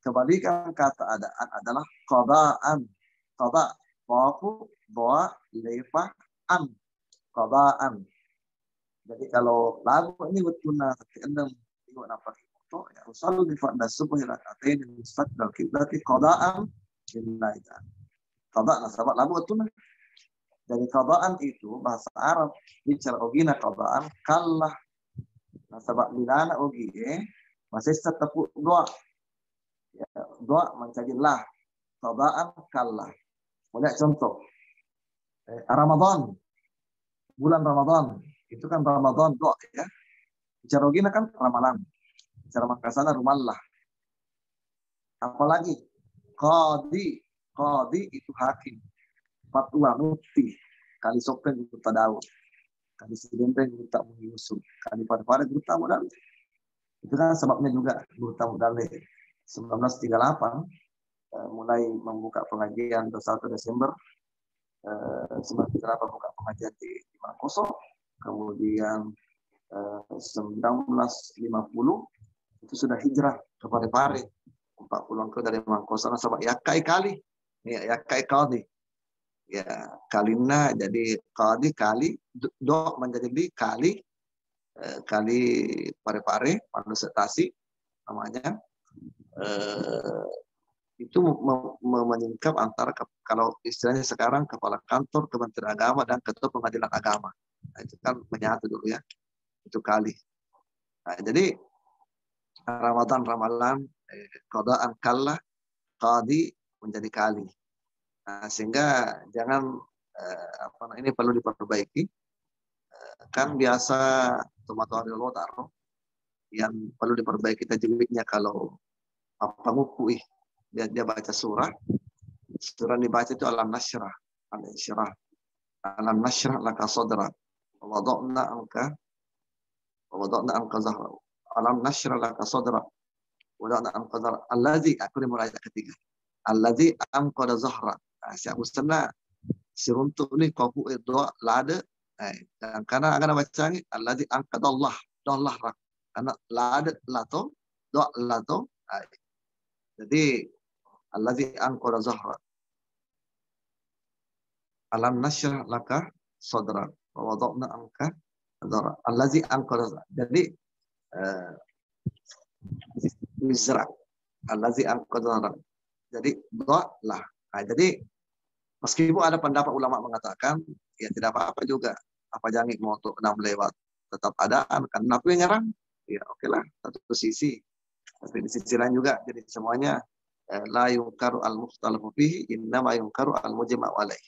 kebalikan kata adaan adalah qadaan. Qada, wafu, doa, lefa, an. Qadaan. Jadi kalau lagu ini betuna keenam ibu nafas itu ya usul di fadda subuh rakatain mustaqbal kiblati qadaan lillahi ta'ala. Qada nasabak lagu betuna. Dari qadaan itu bahasa Arab bicara ogina qadaan kallah nasabak bilana ogi masih tetap doa. Ya, doa menjadi lah qadaan kallah. Boleh contoh Ramadan, bulan Ramadan itu kan Ramadan doa ya. Bicara ogina kan ramalan. Bicara Makassar rumallah. Apalagi qadi, qadi itu hakim. Fatwa mufti. Kali sopen itu tadawu. Kali sidenten itu tak menyusun. Kali pada itu tak modal. Itu kan sebabnya juga guru tamu dalil 1938 mulai membuka pengajian 21 Desember 1938 buka pengajian di Mangkoso. Kemudian 1950 itu sudah hijrah ke Parepare 40 ke dari Mangkoso nasabak yakai kali ya yakai qadi ya kalina jadi qadi kali do menjadi di kali kali Parepare manusia Tasik namanya itu menyingkap antara kalau istilahnya sekarang kepala kantor Kementerian Agama dan ketua pengadilan agama. Nah, itu kan menyatu dulu ya itu kali. Nah, jadi Ramadan ramalan qadaan kallah qadi menjadi kali. Nah, sehingga jangan ini perlu diperbaiki. Kan biasa tomato lotar yang perlu diperbaiki tajwidnya kalau apa mukui dia baca surah dibaca itu alam nasyrah alam nasyrah laka sadrak wada'na anka zahra alam nasyrah laka sadrak wada'na anka zahra allazi aku mulai ayat ketiga allazi anqada zahra siapa usana siruntu ni qafu doa lada dan karena akan baca ni allazi anqada Allah karena lada lato doa lato jadi allazi anqada zahra alam nasyrah laka sadrak wa wada'na anka zahra allazi anqada jadi misra allazi anqada zahra jadi doa lah. Nah, jadi meskipun ada pendapat ulama mengatakan ya tidak apa-apa juga apa jangan mau untuk 6 lewat tetap adaan kan nabi nyerang ya oke lah satu sisi tapi di sisi lain juga jadi semuanya la yungkaru al-mukhtalafu fihi innama yungkaru al-mujma' alaih.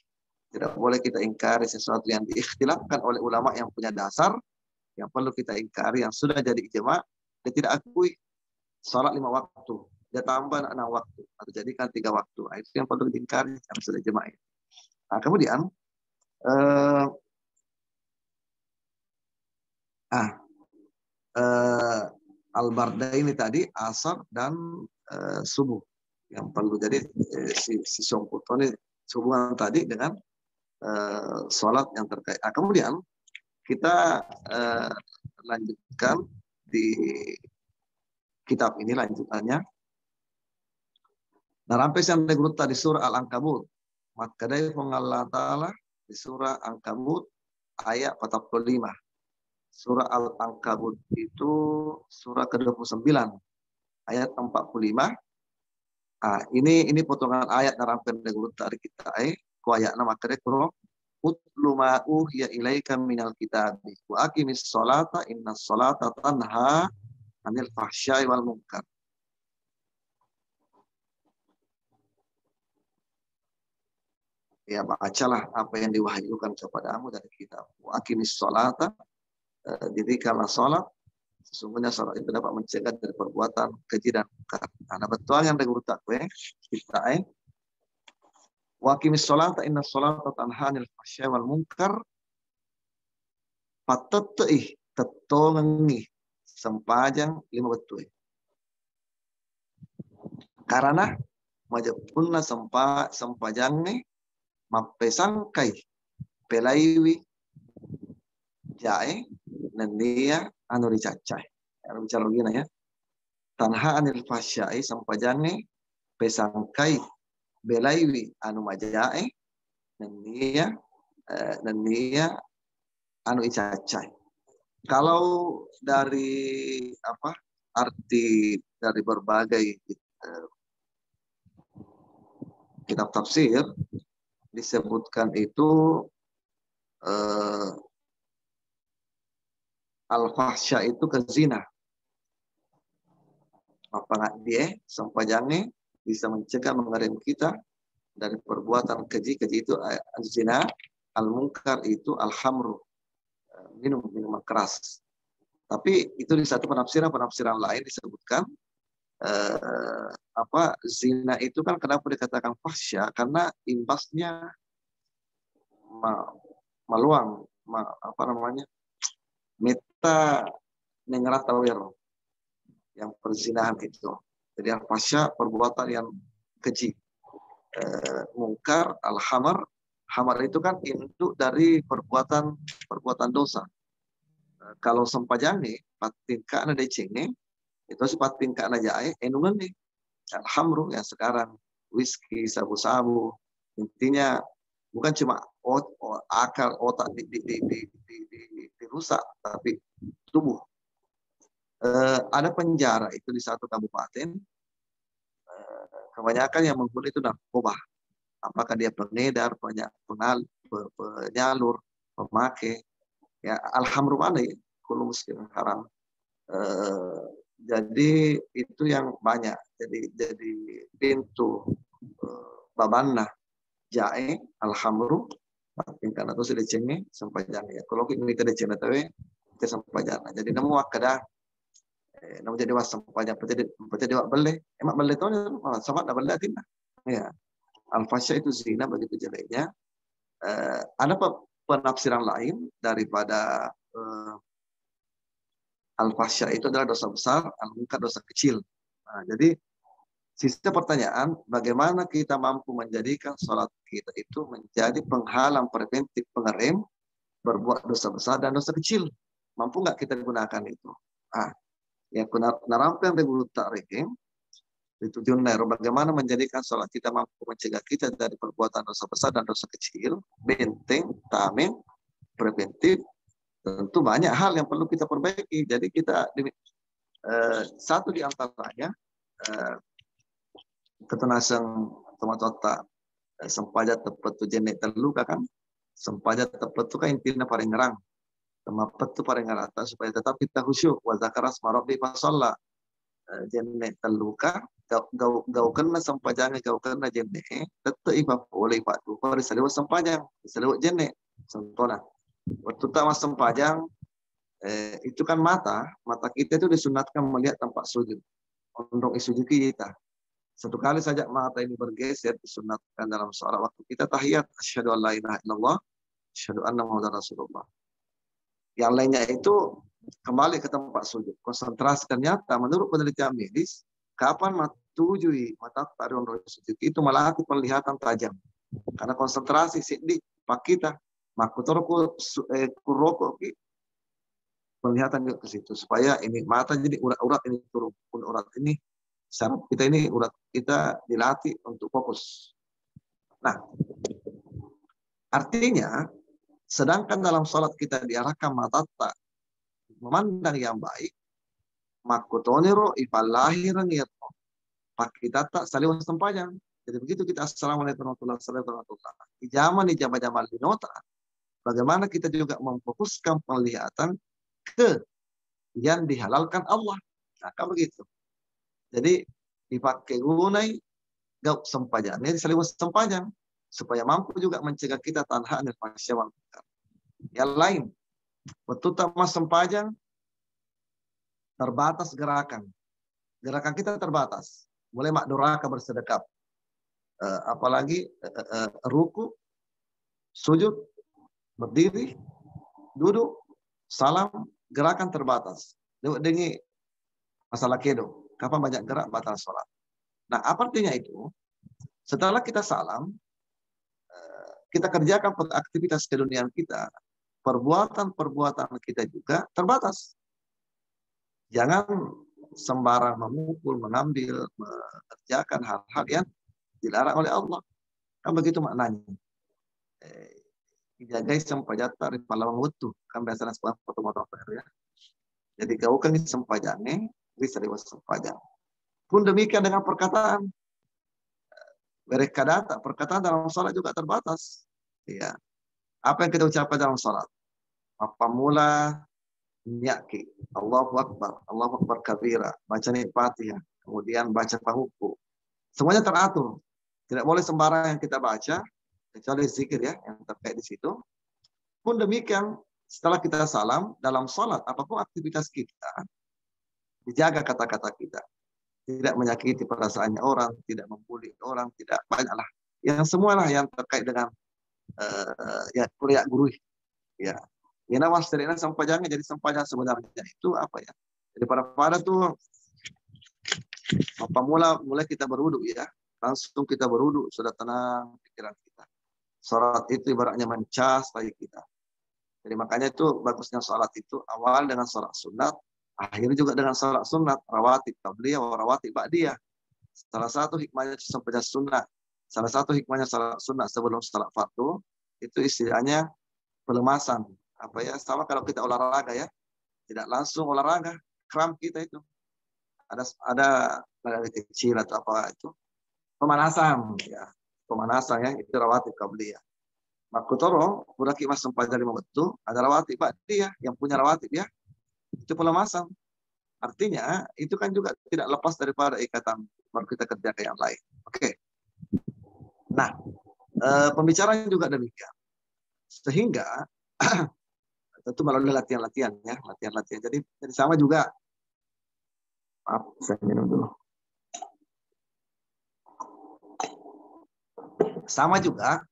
Tidak boleh kita ingkari sesuatu yang diikhtilafkan oleh ulama yang punya dasar, yang perlu kita ingkari yang sudah jadi ijma', dia tidak akui salat 5 waktu, dia tambah 6 waktu atau jadikan 3 waktu. Nah, itu yang perlu diingkari karena sudah ijma'. Nah, kemudian al-barda ini tadi asar dan subuh yang perlu jadi si Songkuto ini hubungan tadi dengan sholat yang terkait. Nah, kemudian kita lanjutkan di kitab ini lanjutannya. Nah, sampai yang digurut di surah Al-Ankabut. Makadai Allah Ta'ala di surah Al-Ankabut ayat 45. Surah Al-Ankabut itu surah ke-29 ayat 45. Ah, ini potongan ayat dalam pendegurut dari kita kuayat nama kedekro utlu ma uhiya ilaika minal kitabi wa aqimis sholata innas sholata tanha anil fahsya'i wal munkar. Ya bacalah apa yang diwahyukan kepadamu dari kitab. Wa aqimis sholata dirikanlah sholat. Sesungguhnya sholat itu dapat mencegah dari perbuatan keji dan munkar. Nah, betul yang digurut takwe kita wa aqimis sholata innas sholata tanha anil fahsya'i wal munkar patatih tetongi sempajang 5 betul. Karena majapunna sempajang nih mapesangkai pelaiwi jae nandia anu dicacai. Anu bicara begini ya. Tanha anil fasyai sampajange pesangkai belaiwi anu majae nandia anu icacai. Kalau dari apa arti dari berbagai kitab tafsir disebutkan itu al-fahsya itu ke zina. Apa nggak dia sampajange bisa mencegah mengerim kita dari perbuatan keji. Keji itu zina, al-munkar itu al-hamru, minuman keras. Tapi itu di satu penafsiran lain disebutkan zina itu kan kenapa dikatakan fahsya, karena imbasnya meluang meta nengeratawir yang perzinahan itu. Jadi al-fahsya perbuatan yang keji. Mungkar al-hamar, hamar itu kan induk dari perbuatan dosa. Kalau sempajange patingka na decenge itu si patingka na jae enungan nih alhamru yang sekarang whisky, sabu-sabu, intinya bukan cuma akal otak dirusak, tapi tubuh. Ada penjara itu di satu kabupaten, kebanyakan yang menghuni itu narkoba. Apakah dia pengedar, penyalur, pemakai, ya alhamru mana ya, kullu muskirin haram. Jadi itu yang banyak. Jadi pintu babanna jae alhamru tingkat atau sudah cenge sampai jana ya. Kalau kita tidak cenge tahu kita sampai jana. Jadi nemu akadah nemu jadi was sampai jana. Jadi wak beli. Emak beli tu sama dah beli tindak. Ya. Al-fahsya itu zina begitu jeleknya. Ada penafsiran lain daripada al-fahsya itu adalah dosa besar, al-munkar dosa kecil. Nah, jadi sisa pertanyaan, bagaimana kita mampu menjadikan sholat kita itu menjadi penghalang preventif pengerem berbuat dosa besar dan dosa kecil? Mampu nggak kita gunakan itu? Yang narampen regulu ta'rikim itu junairu, bagaimana menjadikan sholat kita mampu mencegah kita dari perbuatan dosa besar dan dosa kecil, benteng, tameng, preventif. Tentu banyak hal yang perlu kita perbaiki. Jadi kita satu di antaranya ketenasang temat-temat sempaja tepat tu jenek terluka kan, sempaja tepat tu kan intinya paling ngerang, tempat tu paling ngerata supaya tetap kita khusyuk. Wa zakaras marabbi fasalla jenek terluka gau kena sempajangan gau kena jenek tetap iba boleh pak tu pada selewat sempajang selewat jenek sentona. Waktu tak mas sempajang itu kan mata kita itu disunatkan melihat tempat sujud untuk sujud kita. Satu kali saja mata ini bergeser disunatkan dalam sholat waktu kita tahiyat asyhadu an la ilaha illallah asyhadu anna muhammadar rasulullah. Yang lainnya itu kembali ke tempat sujud. Konsentrasi. Ternyata menurut penelitian medis, kapan mata taruh sujud itu melatih penglihatan tajam. Karena konsentrasi di pak kita makutorku kuroko penglihatan ke situ supaya ini mata jadi urat-urat ini turun, urat ini saraf kita ini urat kita dilatih untuk fokus. Nah, artinya sedangkan dalam sholat kita diarahkan mata tak memandang yang baik, makutoniro ifalahiran yatmo pak kita tak saling sempajang. Jadi begitu kita assalamualaikum warahmatullahi wabarakatuh. Di zaman linota, bagaimana kita juga memfokuskan penglihatan ke yang dihalalkan Allah. Nah, kan begitu. Jadi dipakai gunai gak sempajannya disaliwat sempajang supaya mampu juga mencegah kita tanha anil fahsya wal munkar. Yang lain, betul tak mas sempajang terbatas gerakan. Gerakan kita terbatas. Mulai makduraka bersedekap. Apalagi ruku, sujud, berdiri, duduk, salam, gerakan terbatas. Dengi masalah kedo. Kapan banyak gerak batal sholat. Nah, apa artinya itu? Setelah kita salam, kita kerjakan aktivitas keduniaan kita, perbuatan-perbuatan kita juga terbatas. Jangan sembarang memukul, mengambil, mengerjakan hal-hal yang dilarang oleh Allah. Kan begitu maknanya. Jagai sempajata ripalawan wutu. Kan biasanya sebuah foto-foto ya. Jadi kau kan sempajane, bisa lewat sempajang. Pun demikian dengan perkataan. Mereka data, perkataan dalam sholat juga terbatas. Ya. Apa yang kita ucapkan dalam sholat? Apa mula nyaki, Allahu Akbar kabira, baca Fatihah, kemudian baca pahuku. Semuanya teratur. Tidak boleh sembarang yang kita baca, kecuali zikir ya, yang terkait di situ. Pun demikian, setelah kita salam, dalam sholat, apapun aktivitas kita, dijaga kata-kata kita. Tidak menyakiti perasaannya orang, tidak membuli orang, tidak banyaklah. Yang semualah yang terkait dengan ya kuliah guru. Ya. Ya nawas dari sempajangnya, jadi sempajang sebenarnya itu apa ya? Jadi pada tuh apa mulai kita berwudu ya. Langsung kita berwudu, sudah tenang pikiran kita. Salat itu ibaratnya mencas bagi kita. Jadi makanya itu bagusnya salat itu awal dengan salat sunat, akhir juga dengan salat sunat, rawatib qabliyah wa rawatib ba'diyah. Salah satu hikmahnya sempajang sunat. Salah satu hikmahnya salat sunat sebelum salat fardu itu istilahnya pelemasan. Apa ya, sama kalau kita olahraga ya, tidak langsung olahraga, kram kita itu ada kecil atau apa itu pemanasan ya, itu rawatib qabliyah. Makutoro buraki mas sempajang 5 waktu ada rawatib ba'diyah yang punya rawatib ya, itu pelemasan. Artinya itu kan juga tidak lepas daripada ikatan baru kita kerja ke yang lain. Oke. Nah, pembicaraan juga demikian. Sehingga tentu melalui latihan-latihan ya, latihan-latihan. Jadi sama juga. Maaf, saya minum dulu. Sama juga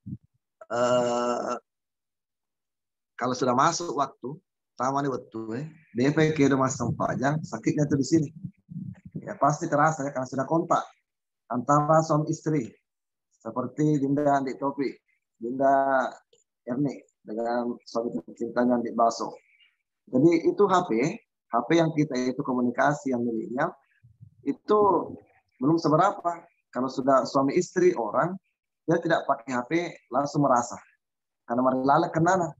kalau sudah masuk waktu, sama nih waktu dia pikir mas sempajang, sakitnya itu di sini. Ya pasti terasa ya karena sudah kontak antara suami istri. Seperti Dinda Andi Topi, Dinda Erni dengan suami tercintanya Andi Baso. Jadi itu HP yang kita itu komunikasi yang milenial itu belum seberapa. Kalau sudah suami istri orang, dia tidak pakai HP langsung merasa. Karena marilala kenana.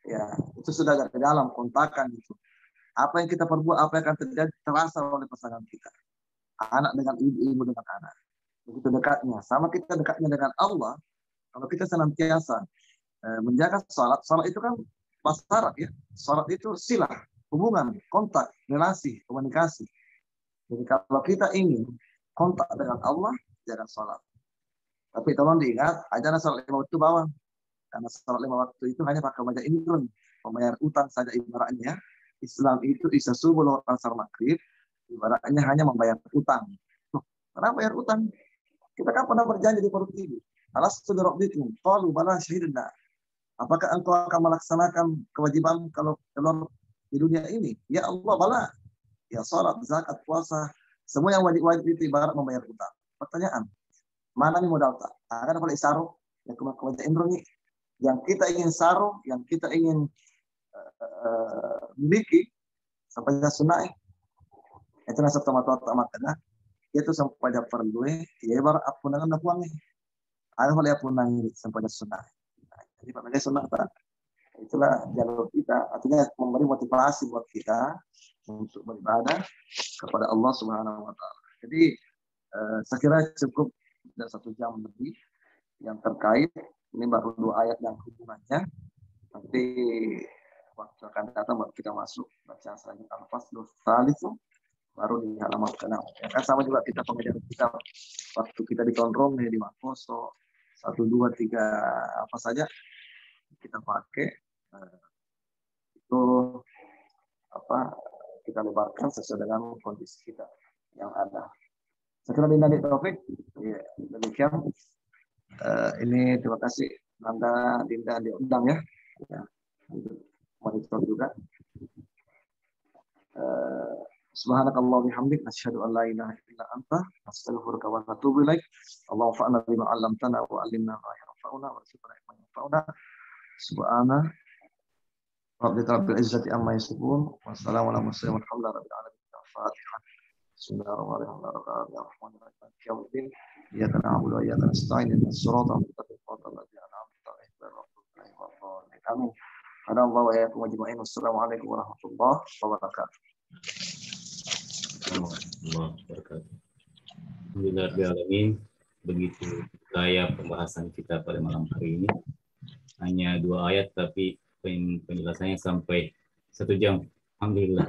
Ya, itu sudah dari dalam kontakan itu. Apa yang kita perbuat, apa yang akan terjadi terasa oleh pasangan kita. Anak dengan ibu dengan anak. Begitu dekatnya. Sama kita dekatnya dengan Allah. Kalau kita senantiasa menjaga salat itu kan syarat ya. Salat itu silah, hubungan, kontak, relasi, komunikasi. Jadi kalau kita ingin kontak dengan Allah, jangan salat. Tapi tolong diingat, ajaran salat 5 waktu bawah. Karena salat 5 waktu itu hanya pakai wajah indrun, membayar utang saja ibaratnya. Islam itu isa subuh asar maghrib, ibaratnya hanya membayar utang. Loh, kenapa bayar utang? Kita kan pernah berjanji di perut ibu. Alas sudarabbikum, qalu bala syahidna. Apakah engkau akan melaksanakan kewajiban kalau keluar di dunia ini? Ya Allah, bala. Ya salat, zakat, puasa, semua yang wajib itu ibarat membayar utang. Pertanyaan, mana nih modal tak? Akan apa isaruh yang kewajiban indroni yang kita ingin saruh, yang kita ingin miliki sampai sunnah itu nasab tomat makana itu sampai pada perlu ya ibarat apunangan nakuang ada hal apunang sampai pada sunnah. Jadi pakai sunnah itulah jalur kita, artinya memberi motivasi buat kita untuk beribadah kepada Allah Subhanahu wa taala. Jadi saya kira cukup sudah 1 jam lebih yang terkait. Ini baru 2 ayat yang hubungannya. Nanti waktu akan datang baru kita masuk baca selanjutnya Al-Fasl Tsalitsu baru di halaman ke-6. Ya kan sama juga kita pengajaran kita waktu kita di Konrom nih di Makoso 1 2 3 apa saja kita pakai itu apa kita lebarkan sesuai dengan kondisi kita yang ada. Sekian dari Taufik. Ya, demikian. Ini terima kasih Nanda Dinda diundang ya. Ya, monitor juga. Subhanakallah bihamdik asyhadu an la ilaha illa anta astaghfiruka wa atubu ilaik. Allahumma fa'alna bima 'allamtana wa 'allimna ma yanfa'una warzuqna ilman yanfa'una. Subhana rabbika rabbil izzati amma yasifun. Wassalamu ala mursalin walhamdulillahi rabbil alamin. Al-Fatihah. Bismillahirrahmanirrahim. Iyyaka na'budu wa iyyaka nasta'in. Ihdinas siratal mustaqim. Siratal ladzina an'amta alaihim ghairil maghdubi 'alaihim waladdallin. Amin. Hadallahu wa iyyakum ajma'in. Wassalamualaikum warahmatullahi wabarakatuh. Alhamdulillah, begitu kaya pembahasan kita pada malam hari ini. Hanya 2 ayat tapi penjelasannya sampai 1 jam. Alhamdulillah.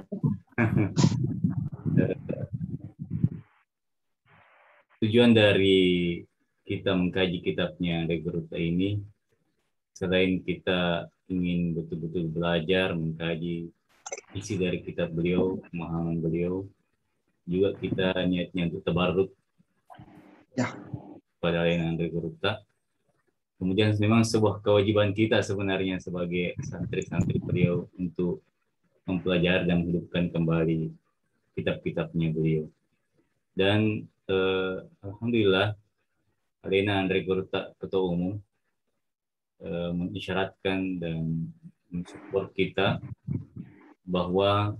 Tujuan dari kita mengkaji kitabnya Al-Ghurrata ini, selain kita ingin betul-betul belajar, mengkaji isi dari kitab beliau, pemahaman beliau, juga kita niatnya untuk tabarruk pada layanan Al-Ghurrata. Kemudian memang sebuah kewajiban kita sebenarnya sebagai santri-santri beliau untuk mempelajari dan menghidupkan kembali kitab-kitabnya beliau. Dan alhamdulillah, Alena Andre Ghurrata, Ketua Umum, mengisyaratkan dan mensupport kita bahwa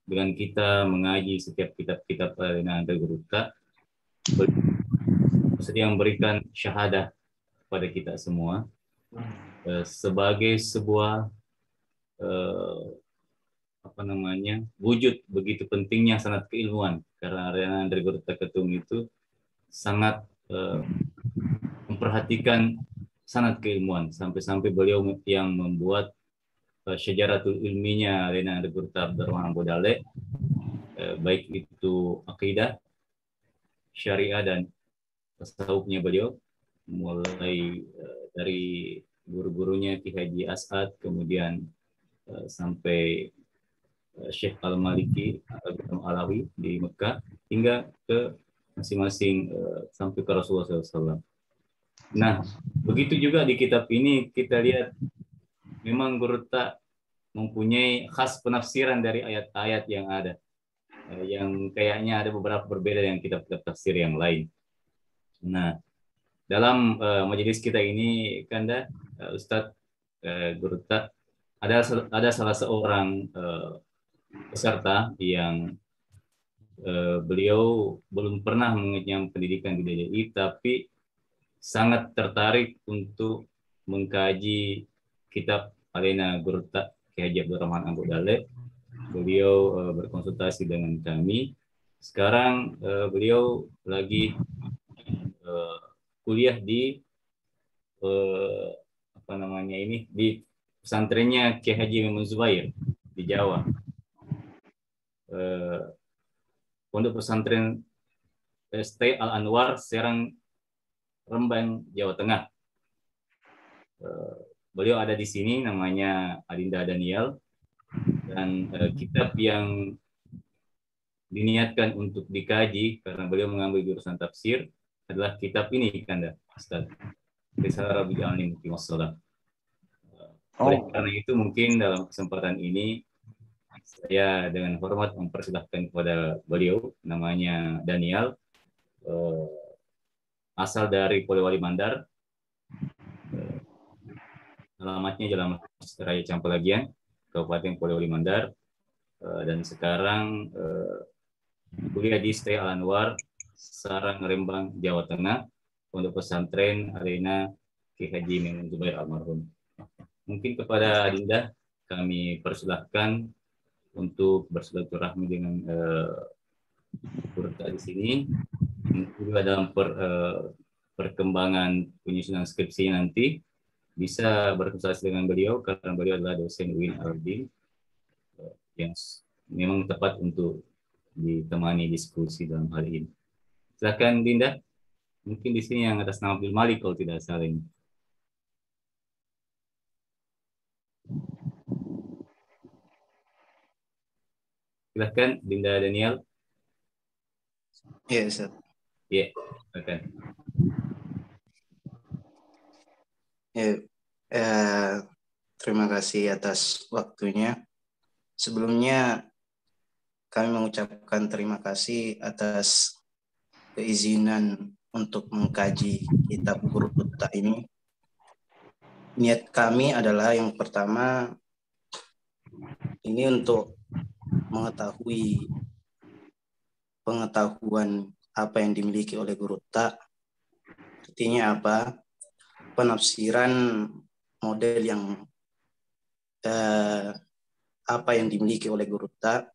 dengan kita mengaji setiap kitab-kitab Alena Andre Ghurrata, bersedia memberikan syahadah kepada kita semua sebagai sebuah wujud begitu pentingnya sanad keilmuan, karena Alena Andre Ghurrata Ketum itu sangat memperhatikan sanad keilmuan, sampai-sampai beliau yang membuat syajaratul ilminya Alena Andre Ghurrata Abdurrahman Abu Dalek, baik itu akidah, syariah dan tasawufnya beliau, mulai dari guru-gurunya Ki Haji As'ad, kemudian sampai Syekh Al-Maliki Al-Alawi di Mekah, hingga ke masing-masing sampai ke Rasulullah SAW. Nah, begitu juga di kitab ini kita lihat memang Ghurrata mempunyai khas penafsiran dari ayat-ayat yang ada, yang kayaknya ada beberapa berbeda dengan kitab-kitab tafsir yang lain. Nah, dalam majelis kita ini, Kanda, Ustadz Ghurrata, ada salah seorang peserta yang beliau belum pernah mengenyam pendidikan di DJI, tapi sangat tertarik untuk mengkaji kitab Alena Ghurrata Ki Haji Abdurrahman Abu Dalek. Beliau berkonsultasi dengan kami. Sekarang beliau lagi kuliah di di pesantrennya Ki Haji Maimun Zubair di Jawa. Pondok pesantren ST Al-Anwar, Serang, Rembang, Jawa Tengah. Beliau ada di sini, namanya Adinda Daniel, dan kitab yang diniatkan untuk dikaji karena beliau mengambil jurusan tafsir adalah kitab ini, Kanda, Ustaz. Risalah Rabi Al-Alim Muqim As-Salah. Oleh karena itu mungkin dalam kesempatan ini saya dengan hormat mempersilahkan kepada beliau, namanya Daniel, asal dari Polewali Mandar, alamatnya Jalan Raya Campelagian, Kabupaten Polewali Mandar, dan sekarang kuliah di ST Al-Anwar, Sarang, Rembang, Jawa Tengah, Pondok Pesantren Alena Ki Haji Maimun Zubair almarhum. Mungkin kepada Adinda kami persilahkan untuk bersilaturahmi dengan Ghurrata di sini. Juga dalam perkembangan penyusunan skripsi nanti bisa berkonsultasi dengan beliau karena beliau adalah dosen UIN Al-Din yang memang tepat untuk ditemani diskusi dalam hal ini. Silakan Dinda. Mungkin di sini yang atas nama Abdul Malik kalau tidak salah ini. Silakan Dinda Daniel. Iya, Ustaz. Iya, silakan. Terima kasih atas waktunya. Sebelumnya kami mengucapkan terima kasih atas keizinan untuk mengkaji kitab Ghurrata ini. niat kami adalah yang pertama ini untuk mengetahui pengetahuan apa yang dimiliki oleh guru tak, artinya apa, penafsiran model yang apa yang dimiliki oleh guru tak.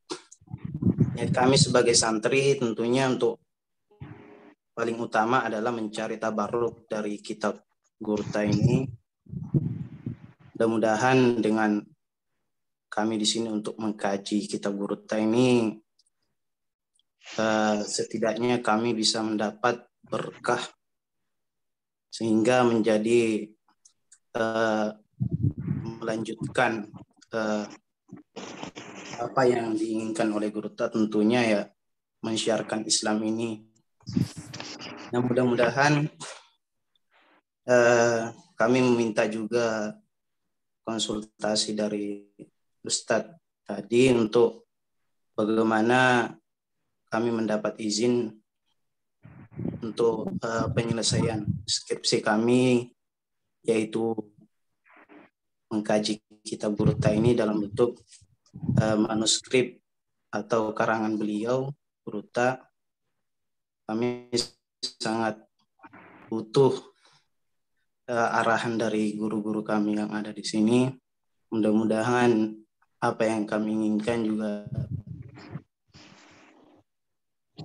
Niat kami sebagai santri tentunya untuk paling utama adalah mencari tabarruk dari kitab guru tak ini. Mudah-mudahan dengan kami di sini untuk mengkaji kitab guru tak ini, setidaknya kami bisa mendapat berkah sehingga menjadi melanjutkan apa yang diinginkan oleh guru tak, tentunya ya mensiarkan Islam ini. Nah, mudah-mudahan kami meminta juga konsultasi dari Ustadz tadi untuk bagaimana kami mendapat izin untuk penyelesaian skripsi kami, yaitu mengkaji kitab guru tak ini dalam bentuk manuskrip atau karangan beliau guru tak. Kami sangat butuh arahan dari guru-guru kami yang ada di sini. Mudah-mudahan apa yang kami inginkan juga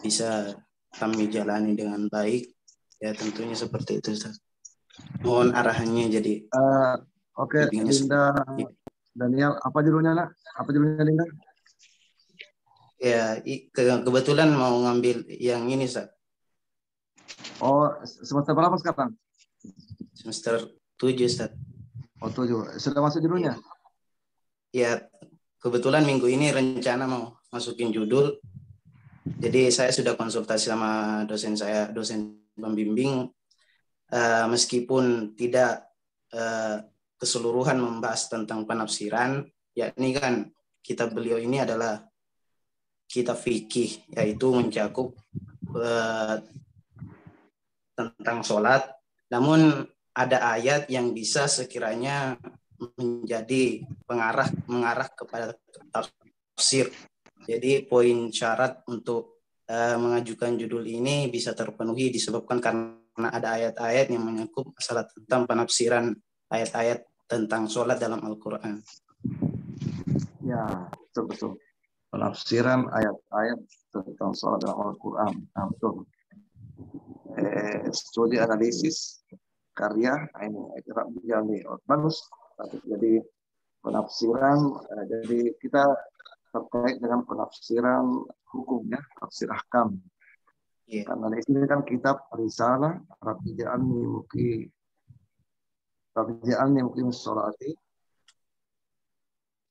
bisa kami jalani dengan baik. Ya tentunya seperti itu, Ustaz. Mohon arahannya jadi. Oke, Linda Daniel, apa judulnya, Nak? Apa judulnya, Linda? Ya, kebetulan mau ngambil yang ini, Ustaz. Oh, semester berapa sekarang? Semester 7, Ustaz. Oh, 7. Sudah masuk judulnya? Ya, kebetulan minggu ini rencana mau masukin judul. Jadi saya sudah konsultasi sama dosen saya, dosen pembimbing. Meskipun tidak keseluruhan membahas tentang penafsiran, yakni kan kitab beliau ini adalah kitab fikih, yaitu mencakup tentang sholat. Namun ada ayat yang bisa sekiranya menjadi mengarah kepada tafsir. Jadi poin syarat untuk mengajukan judul ini bisa terpenuhi disebabkan karena ada ayat-ayat yang menyangkut masalah tentang penafsiran ayat-ayat tentang sholat dalam Al-Quran. Ya, betul-betul. Penafsiran ayat-ayat tentang sholat dalam Al-Quran. Nah, betul. Studi analisis karya ini bagus. Jadi penafsiran, jadi kita terkait dengan penafsiran hukumnya, tafsir ahkam. Yeah. Karena di sini kan kitab risalah Rabbi ja'alni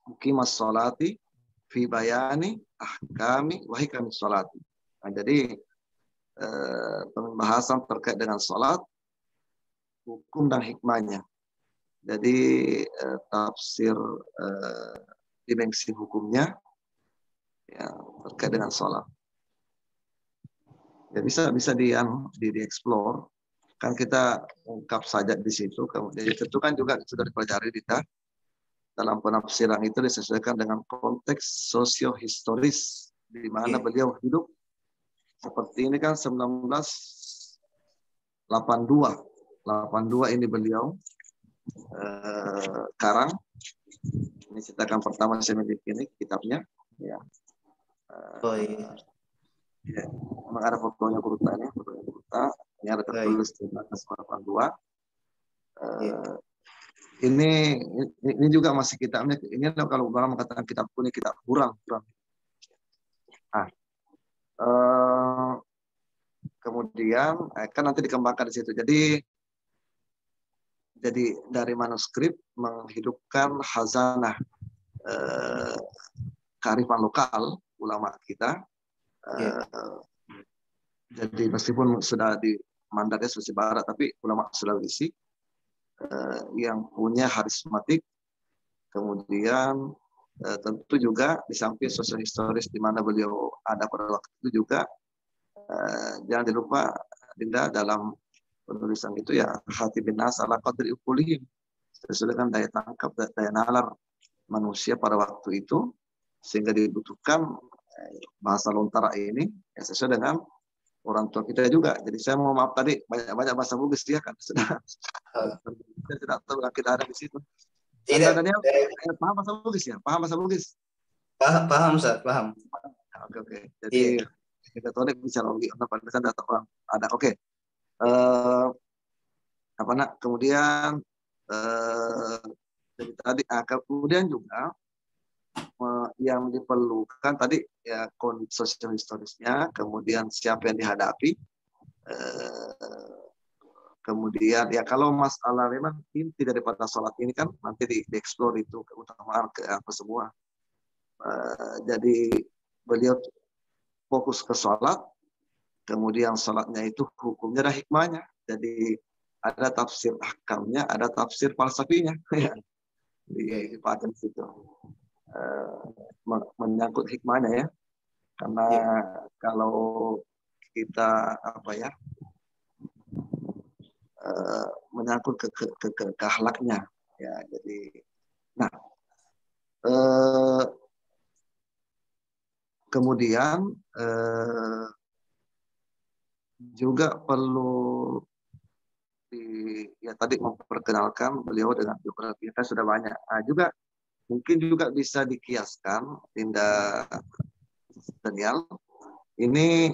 muqimas sholati fi bayani ahkami wa hikamis sholati. Nah, jadi pembahasan terkait dengan sholat, hukum dan hikmahnya. Jadi tafsir dimensi hukumnya ya, terkait dengan sholat. Ya bisa di-explore. Kan kita ungkap saja di situ. Kemudian tentu kan juga sudah dipelajari kita dalam penafsiran itu disesuaikan dengan konteks sosio-historis di mana beliau hidup. Seperti ini kan 1982 ini beliau karang. Ini cetakan pertama saya miliki ini kitabnya. Ya. Ya, memang ada fotonya Kuruta ini, fotonya Kuruta. Ini ada tertulis di 1982. Ini juga masih kitabnya. Ini kalau orang mengatakan kitab kuning, kitab kurang. Nah, kemudian kan nanti dikembangkan di situ. Jadi dari manuskrip menghidupkan khazanah kearifan lokal ulama kita. Jadi meskipun sudah di mandatnya Sulawesi Barat, tapi ulama Sulawesi yang punya harismatik, kemudian tentu juga di samping sosial historis di mana beliau ada pada waktu itu juga, jangan dilupa Dinda dalam penulisan itu ya hati bin nas ala qadri uqulihim, sesuai dengan daya tangkap, daya nalar manusia pada waktu itu, sehingga dibutuhkan bahasa lontara ini ya sesuai dengan orang tua kita juga. Jadi saya mau maaf tadi banyak bahasa Bugis dia kan sudah saya tidak tahu kita ada di situ. Tidak, Daniel, paham bahasa Bugis ya? Paham bahasa Bugis? paham Ustaz, paham. Oke. Jadi kita tahu bicara lagi pada saat datang orang ada. Oke. Kemudian jadi tadi kemudian juga yang diperlukan tadi ya sosial historisnya, kemudian siapa yang dihadapi, kemudian ya kalau masalah memang inti daripada sholat ini kan nanti dieksplor itu keutamaan ke apa semua. Jadi beliau fokus ke sholat, kemudian sholatnya itu hukumnya ada hikmahnya. Jadi ada tafsir ahkamnya, ada tafsir falsafinya. Di pada situ menyangkut hikmahnya ya. Karena kalau kita menyangkut ke akhlaknya ya. Jadi kemudian juga perlu tadi memperkenalkan beliau dengan biografi kita sudah banyak. Juga mungkin juga bisa dikiaskan Dinda Daniel ini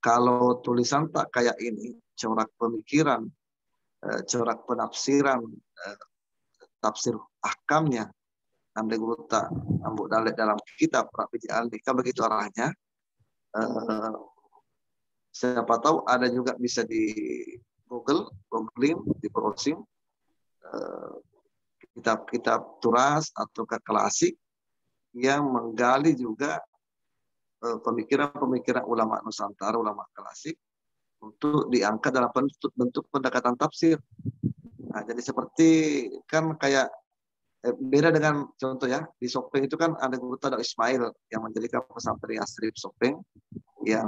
kalau tulisan tak kayak ini, corak pemikiran, corak penafsiran, tafsir ahkamnya Amde Guruta Ambu Dalek dalam kitab Rafi'i Al-Nikah begitu arahnya. Siapa tahu ada juga bisa di googling, di browsing kitab-kitab turas atau klasik yang menggali juga pemikiran-pemikiran ulama Nusantara, ulama klasik untuk diangkat dalam bentuk pendekatan tafsir. Nah, jadi seperti kan kayak beda dengan contoh ya di Sopeng itu kan ada Guru Tada Ismail yang menjadikan pesantren Yasrib Sopeng yang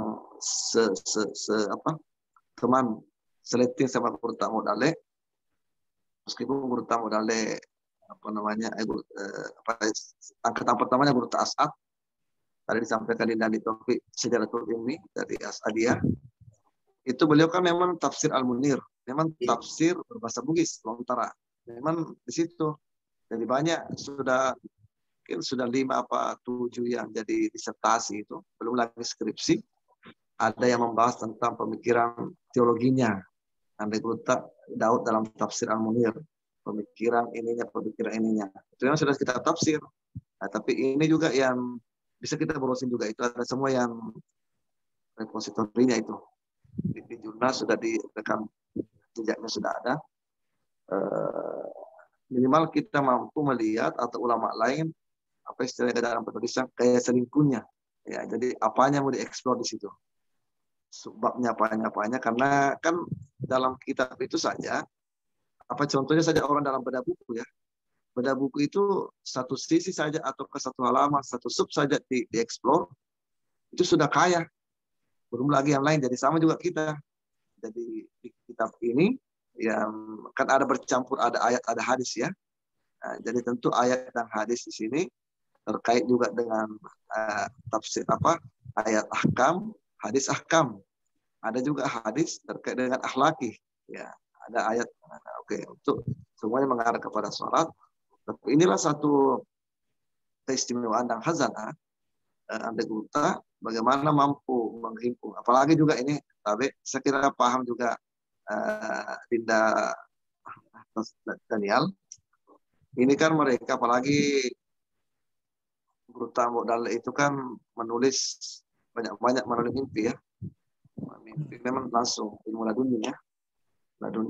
teman seleting sama Guru Tamu Dale, meskipun Guru Tamu Dale angkatan pertamanya Guru As'ad tadi disampaikan di Nadi Taufik Sejaratul Ilmi dari As'adiyah, itu beliau kan memang tafsir Al-Munir, memang tafsir berbahasa Bugis lontara, memang di situ. Jadi banyak sudah 5 apa 7 yang jadi disertasi itu, belum lagi skripsi. Ada yang membahas tentang pemikiran teologinya. Andai Guruta Daud dalam tafsir Al-Munir. Pemikiran ininya. Itu yang sudah kita tafsir. Nah, tapi ini juga yang bisa kita browsing juga. Itu ada semua yang repositorinya itu. Di jurnal sudah direkam, jejaknya sudah ada. Minimal kita mampu melihat atau ulama lain apa istilahnya dalam penulisan kayak selingkuhnya. Ya, jadi apanya mau dieksplor di situ. Sebabnya apanya karena kan dalam kitab itu saja contohnya saja orang dalam bedah buku ya, bedah buku itu satu sisi saja atau ke satu halaman, satu sub saja dieksplor itu sudah kaya, belum lagi yang lain. Jadi sama juga kita, jadi di kitab ini yang kan ada bercampur, ada ayat ada hadis ya. Nah, jadi tentu ayat dan hadis di sini terkait juga dengan tafsir ayat ahkam, hadis ahkam. Ada juga hadis terkait dengan akhlaki. Ya, ada ayat. Oke, untuk semuanya mengarah kepada sholat. Tapi inilah satu keistimewaan dan khazanah Anda Guruta bagaimana mampu menghimpun. Apalagi juga ini, tapi saya kira paham juga Dinda Daniel. Ini kan mereka apalagi Guruta Modal itu kan menulis banyak menulis mimpi ya. Mimpi memang langsung ilmu laduni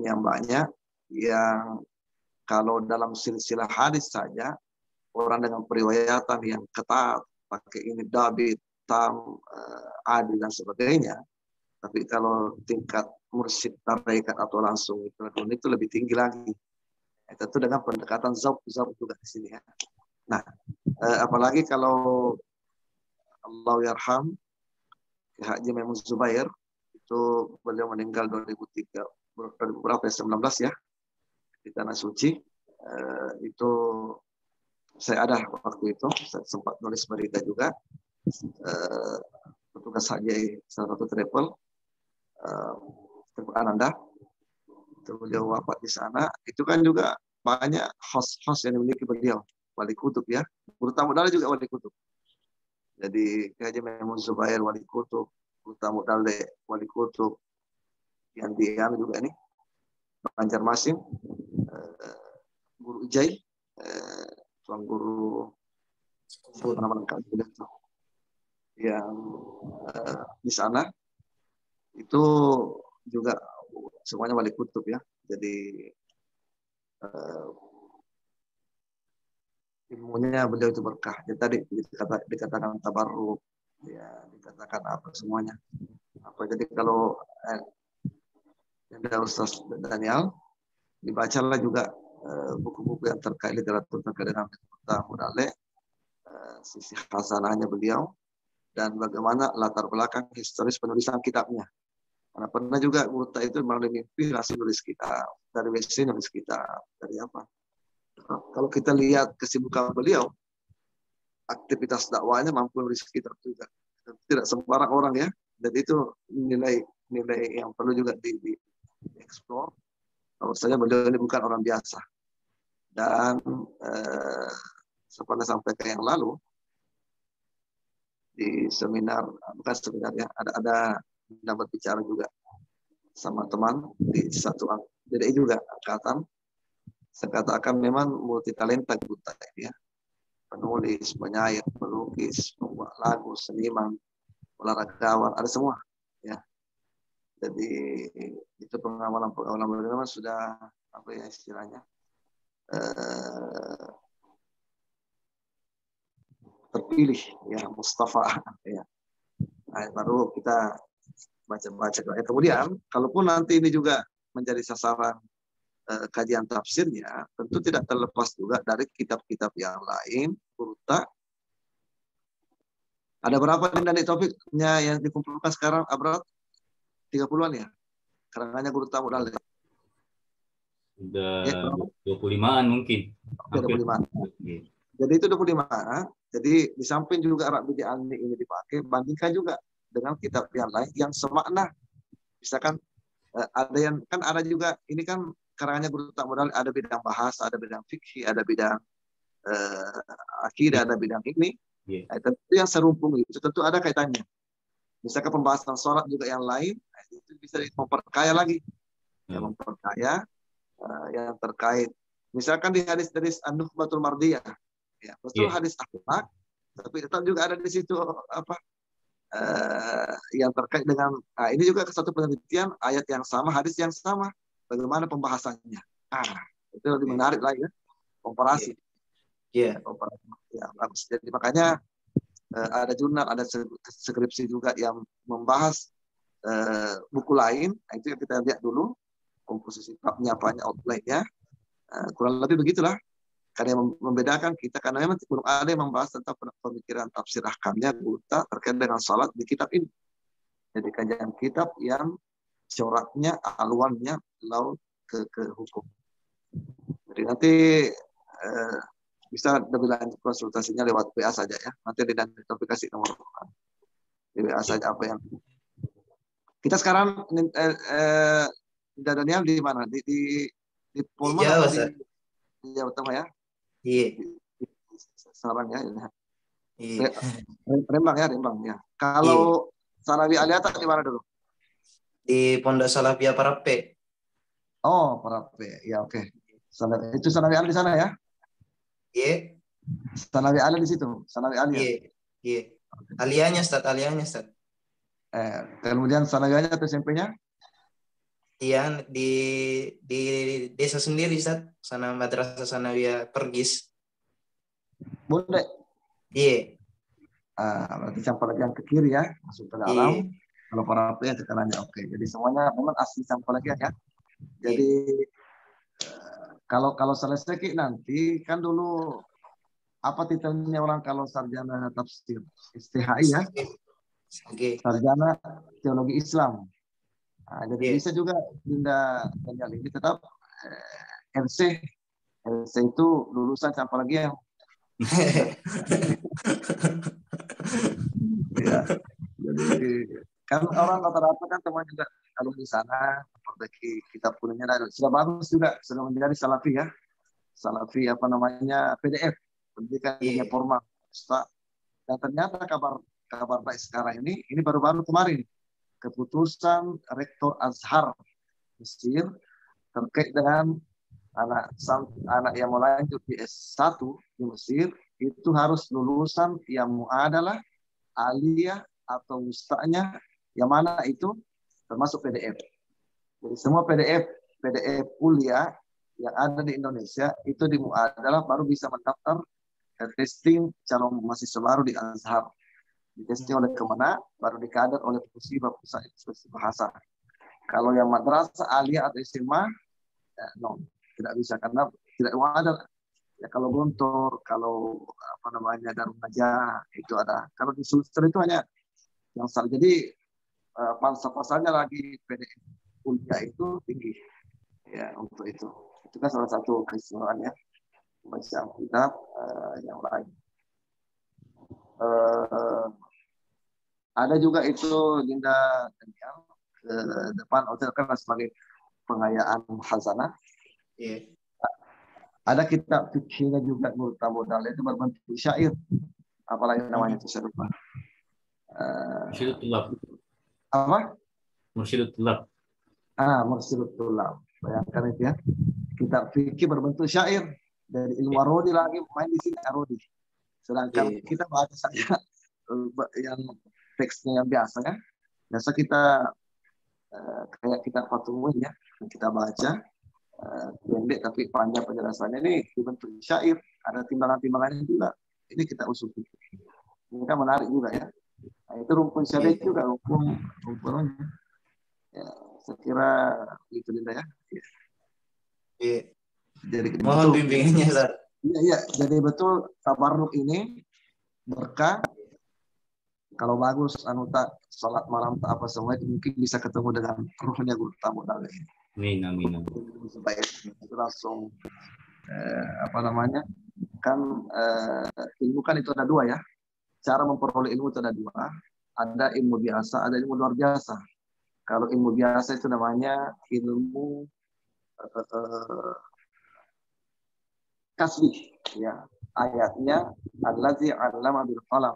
yang banyak, yang kalau dalam silsilah hadis saja orang dengan periwayatan yang ketat pakai ini David, Tam, Adi dan sebagainya. Tapi kalau tingkat mursyid tarekat atau langsung itu lebih tinggi lagi. Tentu dengan pendekatan zauq juga di sini ya. Nah, apalagi kalau Allah yarham Haji Maimun Zubair, itu beliau meninggal 2003 berapa ya, 19 ya, di Tanah Suci. Itu saya ada waktu itu, saya sempat nulis berita juga. Petugas haji salah satu travel Ananda, itu beliau wafat di sana. Itu kan juga banyak host-host yang dimiliki beliau, wali kutub ya. Guru tamu dalil juga wali kutub. Jadi Haji Maimun Zubair wali kutub, guru tamu dalil wali kutub. Yang dia juga ini Banjarmasin, guru Ijai, tuan guru nama lengkap itu yang di sana itu juga semuanya wali kutub ya. Jadi ilmunya beliau itu berkah. Jadi tadi dikatakan tabarruk, ya dikatakan apa semuanya. Apa jadi kalau yang dari Ustaz Daniel dibacalah juga buku-buku yang terkait literatur terkait dengan mudale, sisi khazanahnya beliau dan bagaimana latar belakang historis penulisan kitabnya. Karena pernah juga Murta itu melalui mimpi langsung nulis kitab, dari WC nulis kitab, dari apa. Kalau kita lihat kesibukan beliau, aktivitas dakwahnya mampu nulis kitab juga. Tidak sembarang orang ya. Dan itu nilai yang perlu juga dieksplor. Kalau saya beliau ini bukan orang biasa. Dan seperti sampaikan yang lalu, di seminar, bukan seminar ya, ada berbicara juga sama teman di satu DDI juga angkatan. Saya katakan memang multi talenta Buta ya. Penulis, penyair, pelukis, pembuat lagu, seniman, olahragawan, ada semua ya. Jadi itu pengalaman beliau sudah apa ya istilahnya terpilih ya, Mustafa ya. Nah, baru kita baca-baca. Kemudian kalaupun nanti ini juga menjadi sasaran kajian tafsirnya, tentu tidak terlepas juga dari kitab-kitab yang lain. Burta ada berapa dari topiknya yang dikumpulkan sekarang, Abrat? 30-an ya? Karangannya Guru Tamu Dalil. Sudah 25-an mungkin. Hampir 25-an. Jadi itu 25. Jadi di samping juga Rabi Alni ini dipakai, bandingkan juga dengan kitab yang lain yang semakna. Misalkan ada yang kan ada juga ini kan karangannya Guru Tamu Dalil, ada bidang bahasa, ada bidang fikih, ada bidang akidah, ada bidang ini. Nah, tentu yang serumpung itu tentu ada kaitannya. Misalkan pembahasan sholat juga yang lain, itu bisa memperkaya lagi, yang memperkaya yang terkait. Misalkan di hadis dari An-Nukhbatul Mardiyah, ya betul hadis akhlak, tapi tetap juga ada di situ apa yang terkait dengan ini juga satu penelitian ayat yang sama, hadis yang sama, bagaimana pembahasannya. Itu lebih menarik lagi ya, komparasi. Ya, bagus. Jadi makanya ada jurnal, ada skripsi juga yang membahas buku lain. Itu yang kita lihat dulu komposisi babnya, apanya, outline-nya. Kurang lebih begitulah. Karena yang membedakan kita, karena memang belum ada yang membahas tentang pemikiran tafsir ahkamnya Buta terkait dengan salat di kitab ini. Jadi kajian kitab yang coraknya, aluannya laut ke hukum. Jadi nanti bisa lebih lanjut konsultasinya lewat WA saja ya. Nanti nanti kasih nomor di WA saja apa yang kita sekarang Daniel di mana? Di Polman atau di Jawa Tengah ya? Iya. Sarang ya. Iya. Rembang ya. Kalau Sanawi Aliata di mana dulu? Di Pondok Salafiyah Parape. Oh, Parape. Ya oke. Itu Sanawi Ali di sana ya? Iya. Sanawi Ali di situ. Sanawi Ali. Iya. Alianya Ustaz. Kemudian Sanawianya atau SMP-nya? Iya, di desa sendiri Ustaz. Sana Madrasah Sanawiyah Pergis. Boleh. Iya. Berarti Sampalagi yang ke kiri ya, masuk ke dalam. Iya. Kalau Parape ya sekarangnya oke. Jadi semuanya memang asli Sampalagi ya. Jadi kalau selesai nanti kan dulu apa titelnya orang kalau sarjana tafsir STHI ya? Sarjana Teologi Islam. Nah, jadi bisa juga Dinda Daniel ini tetap RC itu lulusan apalagi yang ya. Jadi kan orang rata-rata kan teman juga kalau di sana perbaiki kitab kuliahnya dan sudah bagus juga sudah menjadi salafi ya. Salafi apa namanya PDF pendidikan dunia formal. Dan ternyata kabar baik sekarang ini baru-baru kemarin keputusan Rektor Azhar Mesir terkait dengan anak yang mau lanjut di S1 di Mesir itu harus lulusan yang muadalah, aliyah atau musta'nya yang mana itu termasuk PDF. Jadi semua PDF kuliah yang ada di Indonesia itu di muadalah baru bisa mendaftar testing calon mahasiswa baru di Azhar. Di testing oleh Kemenak, baru dikader oleh pusat institusi bahasa. Kalau yang madrasah, aliyah atau SMA, no, tidak bisa karena tidak ada. Ya kalau Gontor, kalau apa namanya Darun Najah itu ada. Kalau di Sulsel itu hanya yang salah. Jadi pasalnya lagi PDF kuliah itu tinggi. Ya untuk itu. Itu kan salah satu keistimewaan ya. Baca kitab yang lain. Ada juga itu Dinda Daniel ke depan hotel karena sebagai pengayaan khazanah. Iya. Ada kitab fikihnya juga Nurta Modal itu berbentuk syair. Apalagi namanya itu saya lupa. Mursyidut Tulab. Apa? Mursyidut Tulab. Mursyidut Tulab. Bayangkan itu ya. Kitab fikih berbentuk syair. Dari ilmu Arodi lagi main di sini Arodi. Sedangkan kita baca saja yang teksnya yang biasa ya. Biasa kita kayak kita Fatumuin ya. Kita baca pendek tapi panjang penjelasannya ini dibentuk syair, ada timbangan-timbangannya juga. Ini kita usul. Ini kan menarik juga ya. Nah, itu rumpun syair juga rumpunnya. Ya, saya kira itu Dinda ya. Iya. Jadi mohon bimbingannya, Ustaz. Iya, jadi betul tabarruk ini berkah. Kalau bagus tak salat malam tak apa semua itu mungkin bisa ketemu dengan ruhnya guru tamu dalil ini. Amin. Supaya itu langsung apa namanya kan ilmu kan itu ada dua ya. Cara memperoleh ilmu itu ada dua. Ada ilmu biasa, ada ilmu luar biasa. Kalau ilmu biasa itu namanya ilmu kasbih. Ya, ayatnya allazi 'allama bil qalam.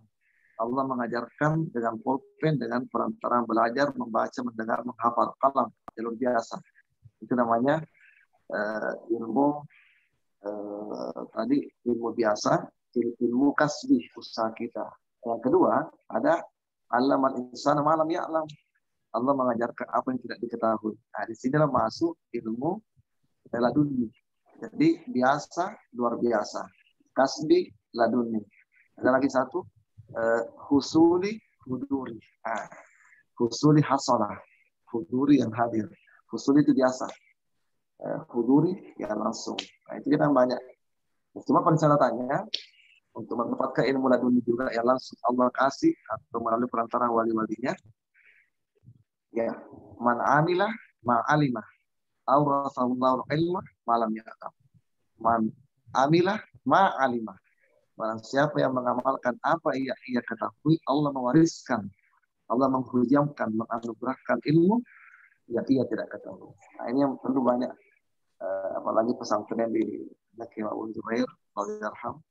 Allah mengajarkan dengan pulpen, dengan perantaraan belajar, membaca, mendengar, menghafal kalam jalur biasa. Itu namanya ilmu tadi ilmu biasa, ilmu kasbih usaha kita. Yang kedua ada allamal insana ma lam ya'lam. Allah mengajarkan apa yang tidak diketahui. Nah, di sinilah masuk ilmu laduni. Jadi biasa luar biasa. Kasbih laduni. Ada lagi satu husuli huduri. Husuli hasalah. Huduri yang hadir. Husuli itu biasa. Huduri ya langsung. Nah, itu kita banyak. Cuma persyaratannya untuk mendapatkan ilmu laduni juga yang langsung Allah kasih atau melalui perantara wali-walinya. Ya, man amilah ma'alimah. Aurasallahu ilmah malam ya'lam. Man amilah ma'alimah. Barang siapa yang mengamalkan apa ia ketahui, Allah mewariskan, Allah menghujamkan, menganugerahkan ilmu yang ia tidak ketahui. Nah, ini yang perlu banyak, apalagi pesantren di Negeri Ma'un Zubair, Al-Yarham,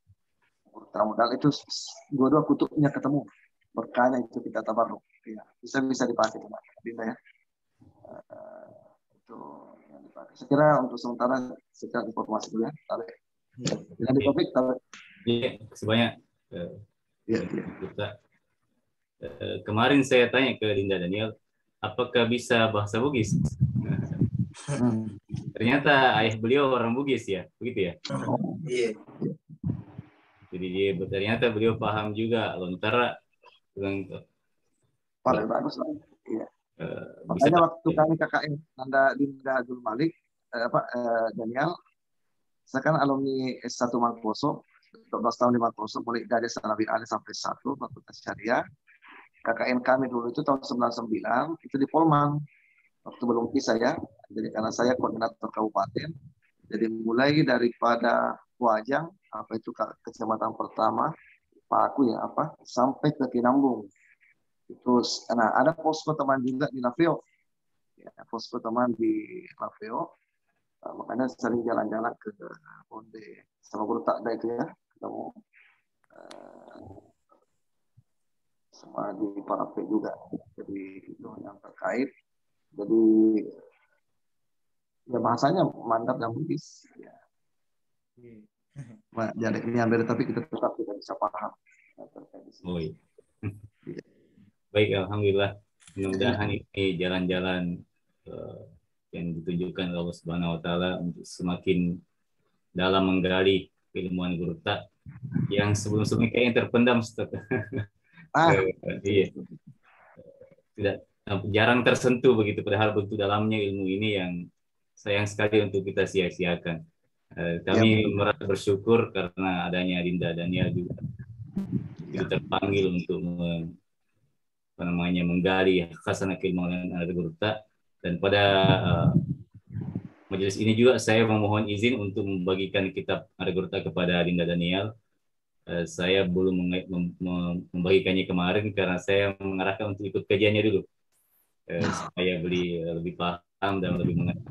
Modal itu dua-dua kutubnya ketemu. Berkahnya itu kita tabarruk. Ya, bisa dipakai teman-teman ya. Itu yang dipakai. Saya kira untuk sementara sekian informasi dulu ya. Dengan di topik Iya, sebanyak. Iya. Kita kemarin saya tanya ke Dinda Daniel, apakah bisa bahasa Bugis? Ternyata ayah beliau orang Bugis ya, begitu ya? Iya. Jadi ternyata beliau paham juga Lontara. Paling bagus lah. Iya. Makanya waktu kami KKN Dinda Abdul Malik, Daniel, saya kan alumni S1 Mangposo, 12 tahun di Mangposo, mulai dari Sanawi Ali sampai 1, Fakultas Syariah. KKN kami dulu itu tahun 99, itu di Polman waktu belum pisah ya. Jadi karena saya koordinator kabupaten, jadi mulai daripada Wajang, apa itu kecamatan pertama, Paku ya apa, sampai ke Kinambung. Terus, nah ada posko teman juga di Laveo, ya, posko teman di Laveo. Makanya sering jalan-jalan ke Bonde sama guru takda itu ya, ketemu sama di Parape juga. Jadi itu yang terkait. Jadi ya bahasanya mantap dan Bugis. Ya. Jadi ini hampir tapi kita tetap tidak bisa paham. Oh, iya. Baik, alhamdulillah. Mudah-mudahan ini jalan-jalan yang ditunjukkan oleh Allah Subhanahu wa taala untuk semakin dalam menggali ilmuwan guru tak yang sebelum-sebelumnya kayaknya terpendam, Ustaz. Iya. Tidak, jarang tersentuh begitu, padahal begitu dalamnya ilmu ini yang sayang sekali untuk kita sia-siakan. Kami merasa bersyukur karena adanya Dinda Daniel juga itu terpanggil untuk menggali khasanah keilmuan anak guru tak. Dan pada majelis ini juga saya memohon izin untuk membagikan kitab anak guru tak kepada Dinda Daniel. Saya belum membagikannya kemarin karena saya mengarahkan untuk ikut kajiannya dulu. Supaya beli lebih paham dan lebih mengerti,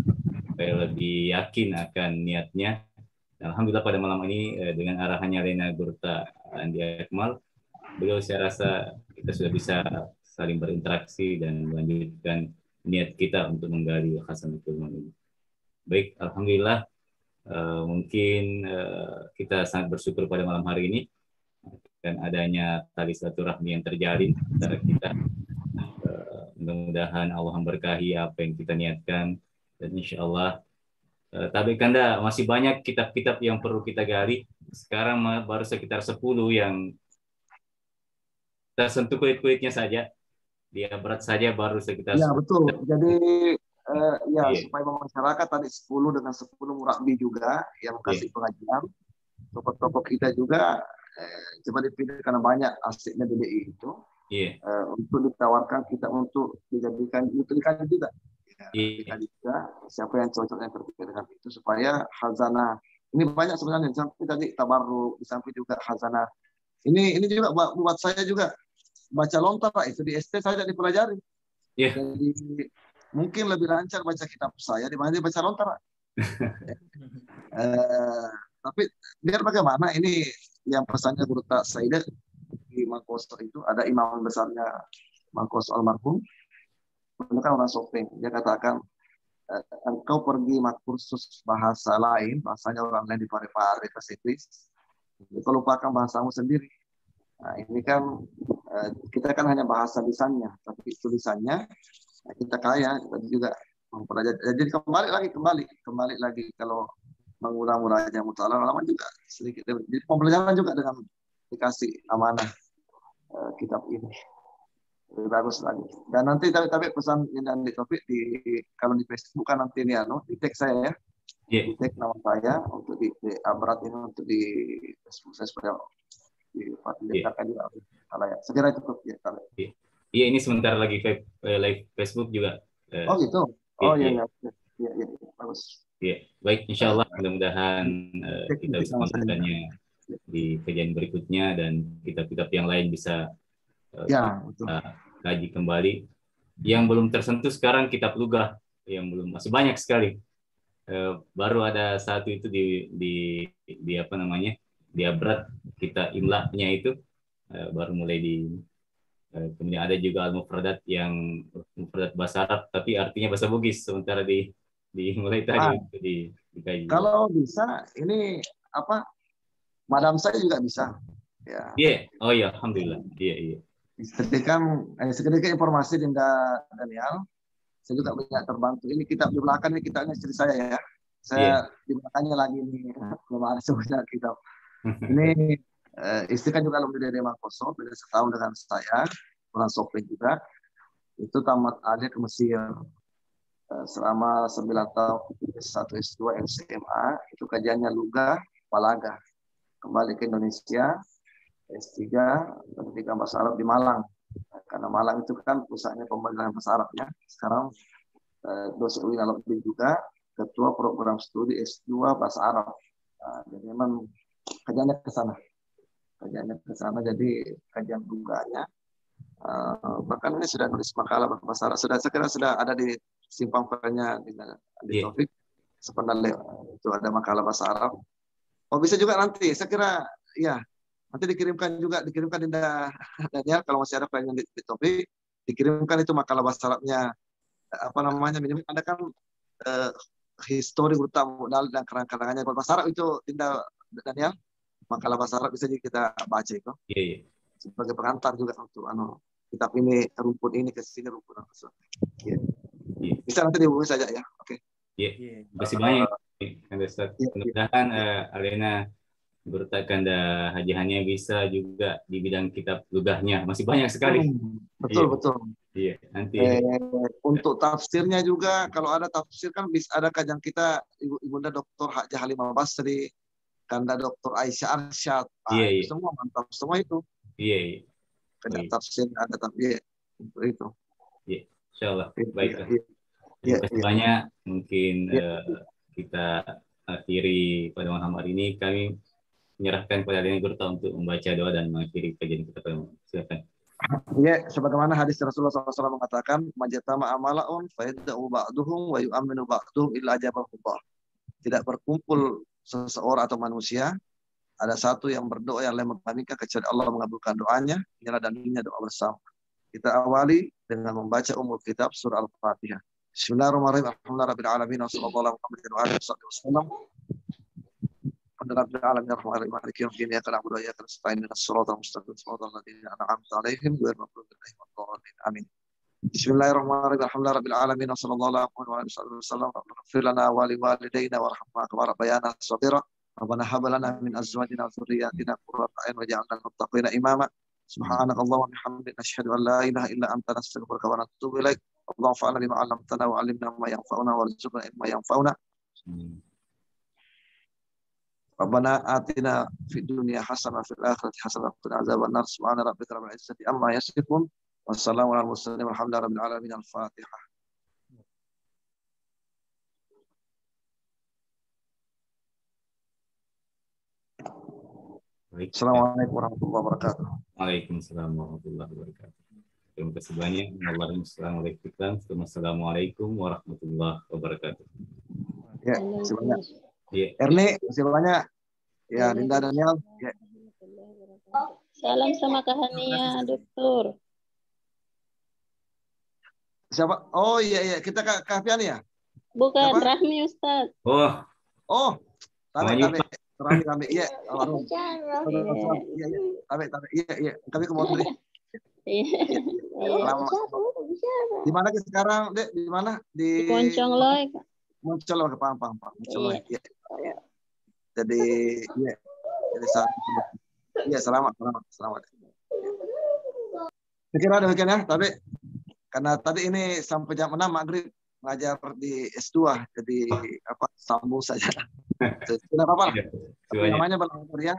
supaya lebih yakin akan niatnya. Alhamdulillah pada malam ini dengan arahannya Lena Gurta Andi Akmal, beliau saya rasa kita sudah bisa saling berinteraksi dan melanjutkan niat kita untuk menggali khasanah keilmuan ini. Baik, alhamdulillah mungkin kita sangat bersyukur pada malam hari ini dan adanya tali silaturahmi yang terjalin antara kita. Mudah-mudahan Allah memberkahi apa yang kita niatkan dan insya Allah Tabik Kanda masih banyak kitab-kitab yang perlu kita gali. Sekarang baru sekitar 10 yang tersentuh kulit-kulitnya saja. Dia berat saja baru sekitar ya betul. Jadi ya iya. supaya masyarakat tadi 10 dengan 10 murabbi juga yang kasih pengajian. Tokoh-tokoh kita juga coba dipilih karena banyak asiknya DBI itu. Untuk ditawarkan kita untuk dijadikan dikaji juga. Dikaji juga siapa yang cocok yang terkait dengan itu supaya khazanah ini banyak sebenarnya di samping tadi tabarruk, di samping juga khazanah. Ini juga buat saya juga baca lontar itu di ST saya tidak dipelajari. Jadi mungkin lebih lancar baca kitab saya dibanding baca lontar. Tapi biar bagaimana ini yang pesannya Guru Tak Saidah di Mangkoso itu ada imam besarnya Mangkoso almarhum, itu kan orang Sopeng. Dia katakan engkau pergi kursus bahasa lain, bahasanya orang lain di Parepare, bahasa Inggris, kau lupakan bahasamu sendiri. Nah, ini kan kita kan hanya bahasa lisannya, tapi tulisannya kita kaya, kita juga mempelajari. Jadi kembali lagi kalau mengulang murajah muta'allah lama juga sedikit. Jadi pembelajaran juga dengan dikasih amanah kitab ini lebih bagus lagi. Dan nanti tapi pesan dan di topik kalau di Facebook kan nanti ini di tag saya ya. Di tag nama saya untuk di abrat ini untuk di Facebook saya supaya diletakkan juga. Segera cukup ya kalau. Iya, ini sebentar lagi live Facebook juga. Oh gitu. Oh iya. Bagus. Ya, baik, insya Allah mudah-mudahan kita bisa melakukannya di kajian berikutnya dan kitab-kitab yang lain bisa kaji kembali. Yang belum tersentuh sekarang kitab lugah yang belum masih banyak sekali. Baru ada satu itu di apa namanya di abrat kita imlanya itu baru mulai kemudian ada juga al-mufradat yang mufradat bahasa Arab tapi artinya bahasa Bugis sementara mulai tadi untuk dikaji. Kalau bisa ini apa madam saya juga bisa ya. Oh iya, alhamdulillah. Iya. Sedikit informasi Dinda Daniel. Saya juga banyak terbantu. Ini kitab di belakang ini kitabnya istri saya ya. Saya di belakangnya lagi nih belum ada sebenarnya kitab. Ini istri kan juga alumni dari Mangkoso, beda setahun dengan saya, orang Sopeng juga. Itu tamat alia ke Mesir. Selama 9 tahun S1 S2 SMA itu kajiannya lugah balaghah, kembali ke Indonesia S3 pendidikan bahasa Arab di Malang karena Malang itu kan pusatnya pembelajaran bahasa Arabnya. Sekarang dosen UIN Al-Uddin juga, ketua program studi S2 bahasa Arab. Nah, jadi memang kajiannya ke sana. Jadi kajian tunggalnya. Bahkan ini sudah nulis makalah bahasa Arab. Saya kira sudah ada di simpang filenya di Taufik. Sebenarnya itu ada makalah bahasa Arab. Oh, bisa juga nanti. Saya kira ya nanti dikirimkan Dinda Daniel kalau masih ada filenya di Taufik, dikirimkan itu makalah bahasa Arabnya. Apa namanya, minimal ada kan histori utama dan kerang-kerangannya bahasa Arab itu Dinda Daniel, makalah bahasa Arab bisa kita baca itu. Iya. Sebagai pengantar juga untuk kitab ini, rumput ini ke sini, rumput ke sana. Iya. Bisa nanti dihubungi saja ya. Oke. Iya. Terima kasih banyak Ustaz. Mudah-mudahan Alena bertakan hajihannya bisa juga di bidang kitab lugahnya. Masih banyak sekali. Betul. Iya, nanti. Untuk tafsirnya juga, kalau ada tafsir kan bisa ada kajian kita Ibunda Dr. Hajah Halimah Basri, Kanda Dr. Aisyah Arsyad. Iya. Semua mantap semua itu. Iya. Kajian tafsir ada tapi untuk itu. Iya, insyaallah. Baik. Terima kasih banyak. Mungkin kita akhiri pada malam hari ini. Kami menyerahkan kepada Alena Gurta untuk membaca doa dan mengakhiri kajian kita. Silakan. Ya, sebagaimana hadis Rasulullah SAW mengatakan, majatama amalaun fayadda'u ba'duhum wa yu'aminu ba'duhum illa ajabahullah. Tidak berkumpul seseorang atau manusia, ada satu yang berdoa yang lain mengaminkan kecuali Allah mengabulkan doanya. Inilah dalilnya doa bersama. Kita awali dengan membaca kitab surah Al-Fatihah. Bismillahirrahmanirrahim. Alhamdulillahirabbil alamin wassallallahu ala Muhammadin wa alihi wasallam. Rabbil alamin arrahmanirrahim maliki yaumiddin iyyaka na'budu wa iyyaka nasta'in ihdinas siratal mustaqim siratal ladzina an'amta 'alaihim ghairil maghdubi 'alaihim waladdallin. Amin. Bismillahirrahmanirrahim. Alhamdulillahirabbil alamin wassallallahu ala Muhammadin wa alihi wasallam. Ighfir lana wa liwalidayna warhamna kama rabbayana shaghira. Rabbana hab lana min azwajina wa dhurriyyatina qurrata a'yun waj'alna lil muttaqina imama. Subhanakallahumma wa bihamdika nashhadu an la ilaha illa anta nastaghfiruka wa natubu ilaik. Allahumma fa'alna bima 'allamtana wa 'allimna ma yanfa'una warzuqna ilma yanfa'una. Rabbana atina fid dunya hasanah wa fil akhirati hasanah wa qina adzabannar. Subhana rabbika rabbil izzati amma yasifun. Wassalamu ala mursalin walhamdulillahi rabbil alamin. Al-Fatihah. Assalamualaikum warahmatullahi wabarakatuh. Waalaikumsalam warahmatullahi wabarakatuh. Terima kasih banyak. Wassalamualaikum warahmatullahi wabarakatuh. Ya, terima banyak. Ya. Erni, masih banyak. Ya, Dinda Daniel. Ya. Salam sama Kahania, Dokter. Siapa? Oh iya, kita Kahfian ya? Bukan, siapa? Rahmi Ustaz. Oh. Rahmi. Iya. Iya. Kami ke Montri. Iya. Di mana sekarang, Dek? Di mana? Di Moncong Loy. Moncong Loy, paham. Moncong Loy. Iya. Jadi selamat. Saya demikian ya, tapi karena tadi ini sampai jam 6 maghrib ngajar di S2, jadi sambung saja. Tidak apa-apa. Namanya berlangsung ya,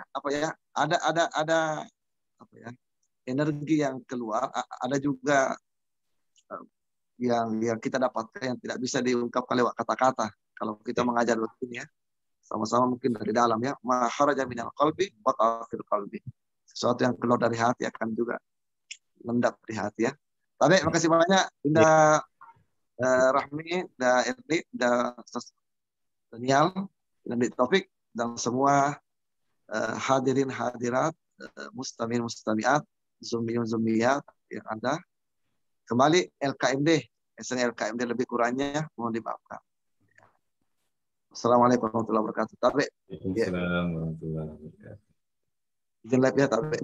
ada energi yang keluar, ada juga yang kita dapatkan yang tidak bisa diungkapkan lewat kata-kata. Kalau kita mengajar begini ya, sama-sama mungkin dari dalam ya, ma kharaja minal qalbi wa fil qalbi. Sesuatu yang keluar dari hati akan juga mendap di hati ya. Tapi makasih banyak Dinda Rahmi, Dinda Erni, Dinda Daniel, dan Taufik, dan semua hadirin hadirat, mustamin mustamiat, zumiyun zumiyat yang ada. Kembali LKMD, LKMD lebih kurangnya mohon dimaafkan. Assalamualaikum warahmatullahi wabarakatuh. Tabe. Waalaikumsalam warahmatullahi wabarakatuh. Izin live ya, Tabe.